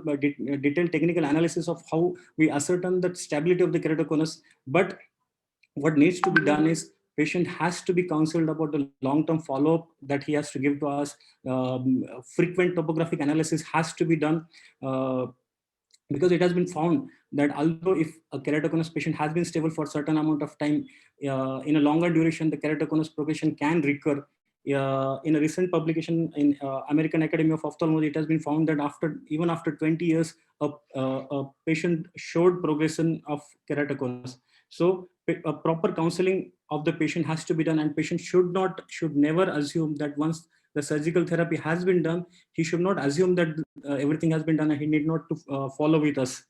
detailed technical analysis of how we ascertain that stability of the keratoconus, but what needs to be done is patient has to be counseled about the long-term follow-up that he has to give to us. Frequent topographic analysis has to be done because it has been found that although if a keratoconus patient has been stable for a certain amount of time, in a longer duration, the keratoconus progression can recur. In a recent publication in American Academy of Ophthalmology, it has been found that even after 20 years, a patient showed progression of keratoconus. So a proper counseling of the patient has to be done, and patient should never assume that once the surgical therapy has been done, he should not assume that everything has been done and he need not to follow with us.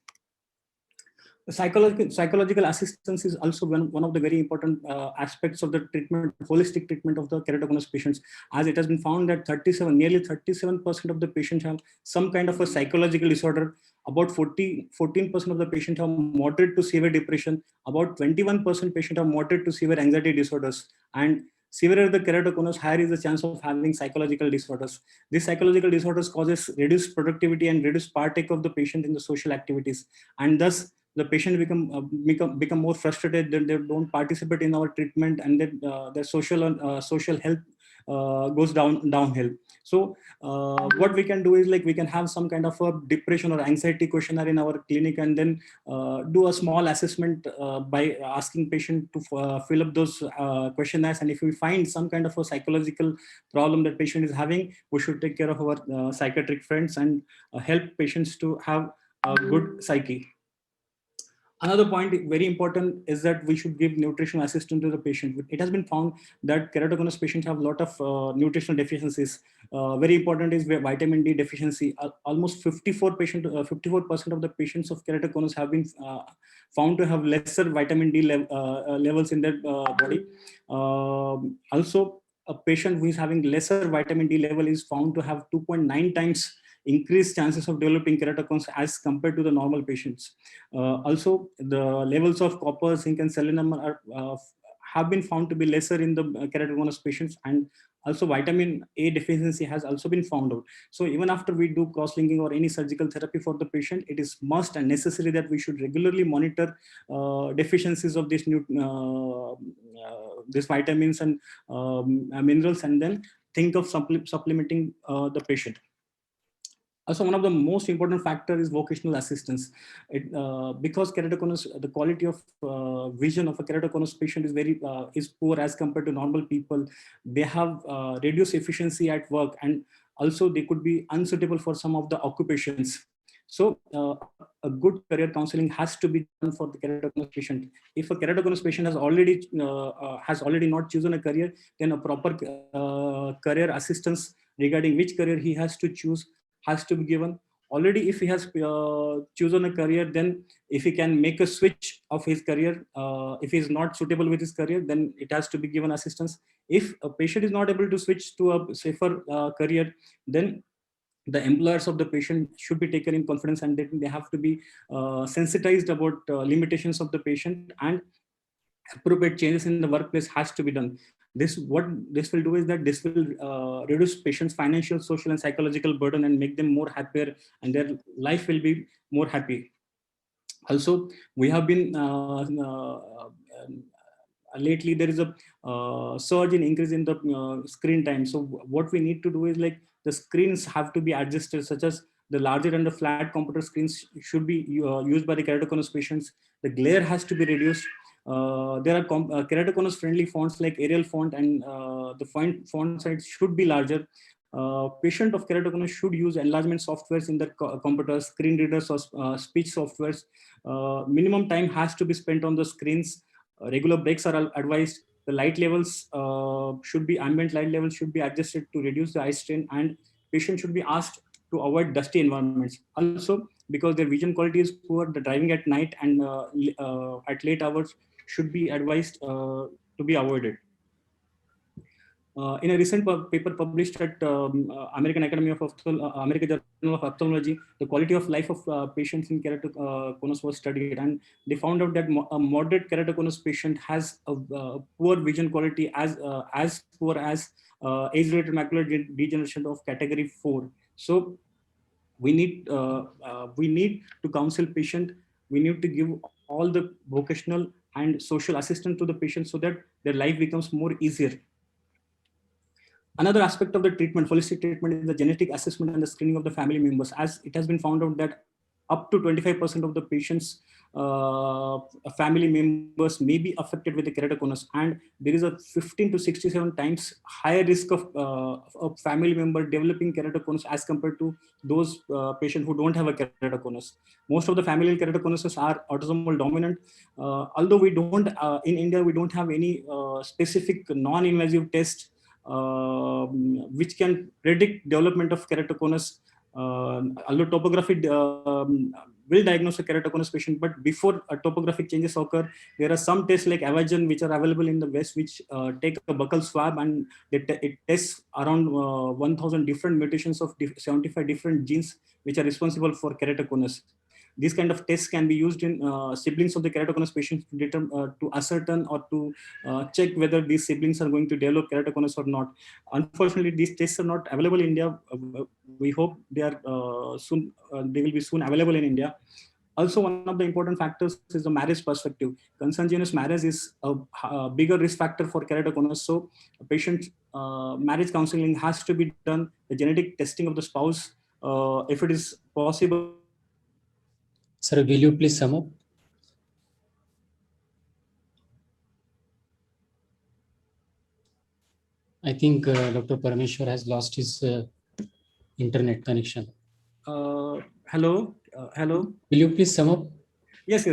Psychological assistance is also one of the very important aspects of the treatment, holistic treatment of the keratoconus patients, as it has been found that nearly 37% of the patients have some kind of a psychological disorder, about 14% of the patients have moderate to severe depression, about 21% patients have moderate to severe anxiety disorders, and severer the keratoconus, higher is the chance of having psychological disorders. These psychological disorders causes reduced productivity and reduced partake of the patient in the social activities, and thus the patient become more frustrated, then they don't participate in our treatment, and then their social health goes downhill. So what we can do is like we can have some kind of a depression or anxiety questionnaire in our clinic, and then do a small assessment by asking patient to fill up those questionnaires. And if we find some kind of a psychological problem that patient is having, we should take care of our psychiatric friends and help patients to have a good psyche. Another point very important is that we should give nutritional assistance to the patient. It has been found that keratoconus patients have a lot of nutritional deficiencies. Very important is vitamin D deficiency. Almost 54% of the patients of keratoconus have been found to have lesser vitamin D levels in their body. Also, a patient who is having lesser vitamin D level is found to have 2.9 times increased chances of developing keratoconus as compared to the normal patients. Also, the levels of copper, zinc, and selenium have been found to be lesser in the keratoconus patients, and also vitamin A deficiency has also been found out. So even after we do cross-linking or any surgical therapy for the patient, it is must and necessary that we should regularly monitor deficiencies of these vitamins and minerals, and then think of supplementing the patient. Also, one of the most important factors is vocational assistance. Because keratoconus, the quality of vision of a keratoconus patient is poor as compared to normal people. They have reduced efficiency at work, and also they could be unsuitable for some of the occupations. So a good career counseling has to be done for the keratoconus patient. If a keratoconus patient has already not chosen a career, then a proper career assistance regarding which career he has to choose has to be given. Already, if he has chosen a career, then if he can make a switch of his career, if he is not suitable with his career, then it has to be given assistance. If a patient is not able to switch to a safer career, then the employers of the patient should be taken in confidence, and they have to be sensitized about limitations of the patient, and appropriate changes in the workplace has to be done. What this will do is that this will reduce patients' financial, social, and psychological burden and make them more happier, and their life will be more happy. Also, we have been lately there is a surge in increase in the screen time. So what we need to do is like the screens have to be adjusted, such as the larger and the flat computer screens should be used by the keratoconus patients. The glare has to be reduced. There are keratoconus friendly fonts like Arial font, and the font size should be larger. Patient of keratoconus should use enlargement softwares in their computers, screen readers, or speech softwares. Minimum time has to be spent on the screens. Regular breaks are advised. The light levels ambient light levels should be adjusted to reduce the eye strain, and patient should be asked to avoid dusty environments. Also, because their vision quality is poor, the driving at night and at late hours should be advised to be avoided. In a recent paper published at American Academy of American Journal of Ophthalmology, the quality of life of patients in keratoconus was studied, and they found out that a moderate keratoconus patient has a poor vision quality as poor as age-related macular degeneration of category 4. So we need to counsel patient. We need to give all the vocational and social assistance to the patient so that their life becomes more easier. Another aspect of the treatment, holistic treatment, is the genetic assessment and the screening of the family members. As it has been found out that up to 25% of the patients' family members may be affected with the keratoconus, and there is a 15 to 67 times higher risk of a family member developing keratoconus as compared to those patients who don't have a keratoconus. Most of the familial keratoconuses are autosomal dominant. Although we don't, in India, we don't have any specific non-invasive test which can predict development of keratoconus. Although topography will diagnose a keratoconus patient, but before topographic changes occur, there are some tests like Avagen which are available in the West, which take a buccal swab and it tests around 1,000 different mutations of 75 different genes which are responsible for keratoconus. These kind of tests can be used in siblings of the keratoconus patients to determine, to ascertain or to check whether these siblings are going to develop keratoconus or not. Unfortunately, these tests are not available in India. We hope they are soon. They will be soon available in India. Also, one of the important factors is the marriage perspective. Consanguineous marriage is a bigger risk factor for keratoconus. So, a patient marriage counseling has to be done. The genetic testing of the spouse, if it is possible. Sir, will you please sum up? I think Dr. Parameshwar has lost his internet connection. Hello. Hello. Will you please sum up? Yes.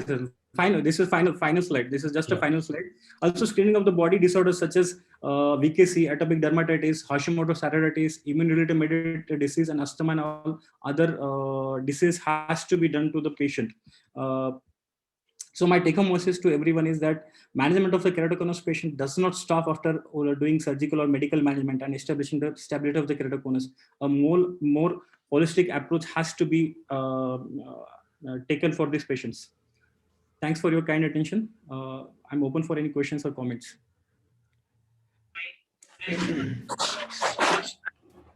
Final. This is final slide. This is just a final slide. Also, screening of the body disorders such as VKC, atopic dermatitis, Hashimoto's thyroiditis, immune-related mediated disease, and asthma and all other disease has to be done to the patient. So my take-home message to everyone is that management of the keratoconus patient does not stop after doing surgical or medical management and establishing the stability of the keratoconus. A more holistic approach has to be taken for these patients. Thanks for your kind attention. I'm open for any questions or comments.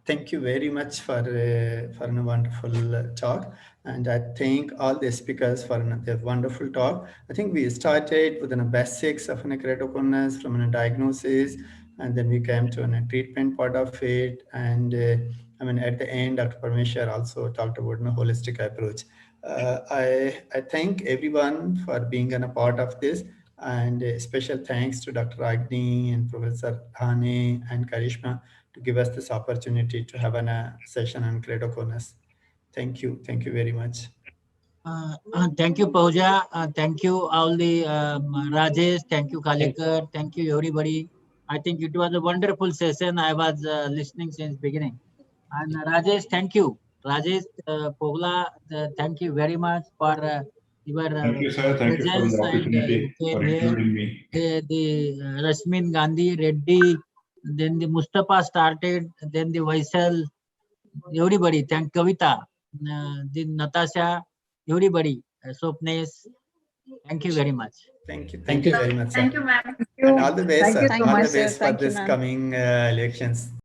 Thank you very much for a wonderful talk. And I thank all the speakers for their wonderful talk. I think we started with the basics of keratoconus from a diagnosis, and then we came to a treatment part of it. And at the end, Dr. Parameshwar also talked about a holistic approach. I thank everyone for being a part of this, and special thanks to Dr. Agni and Professor Dhane and Karishma to give us this opportunity to have a session on keratoconus. Thank you very much. Thank you, Pooja. Thank you all the Rajesh. Thank you, Kalekar. Thank you, everybody. I think it was a wonderful session. I was listening since beginning. And Rajesh, thank you. Rajesh Pogla, thank you very much for your thank you, sir. Thank you for the opportunity for including me. The Rasmin Gandhi Reddy, then the Mustafa started, then the Vaisal, everybody. Thank Kavita, the Natasha, everybody. Swapnesh, thank you very much. Thank you very much, sir. Thank you, ma'am. And all the best, Thank you sir. so All much, the best sir. for Thank you, this ma'am. coming elections.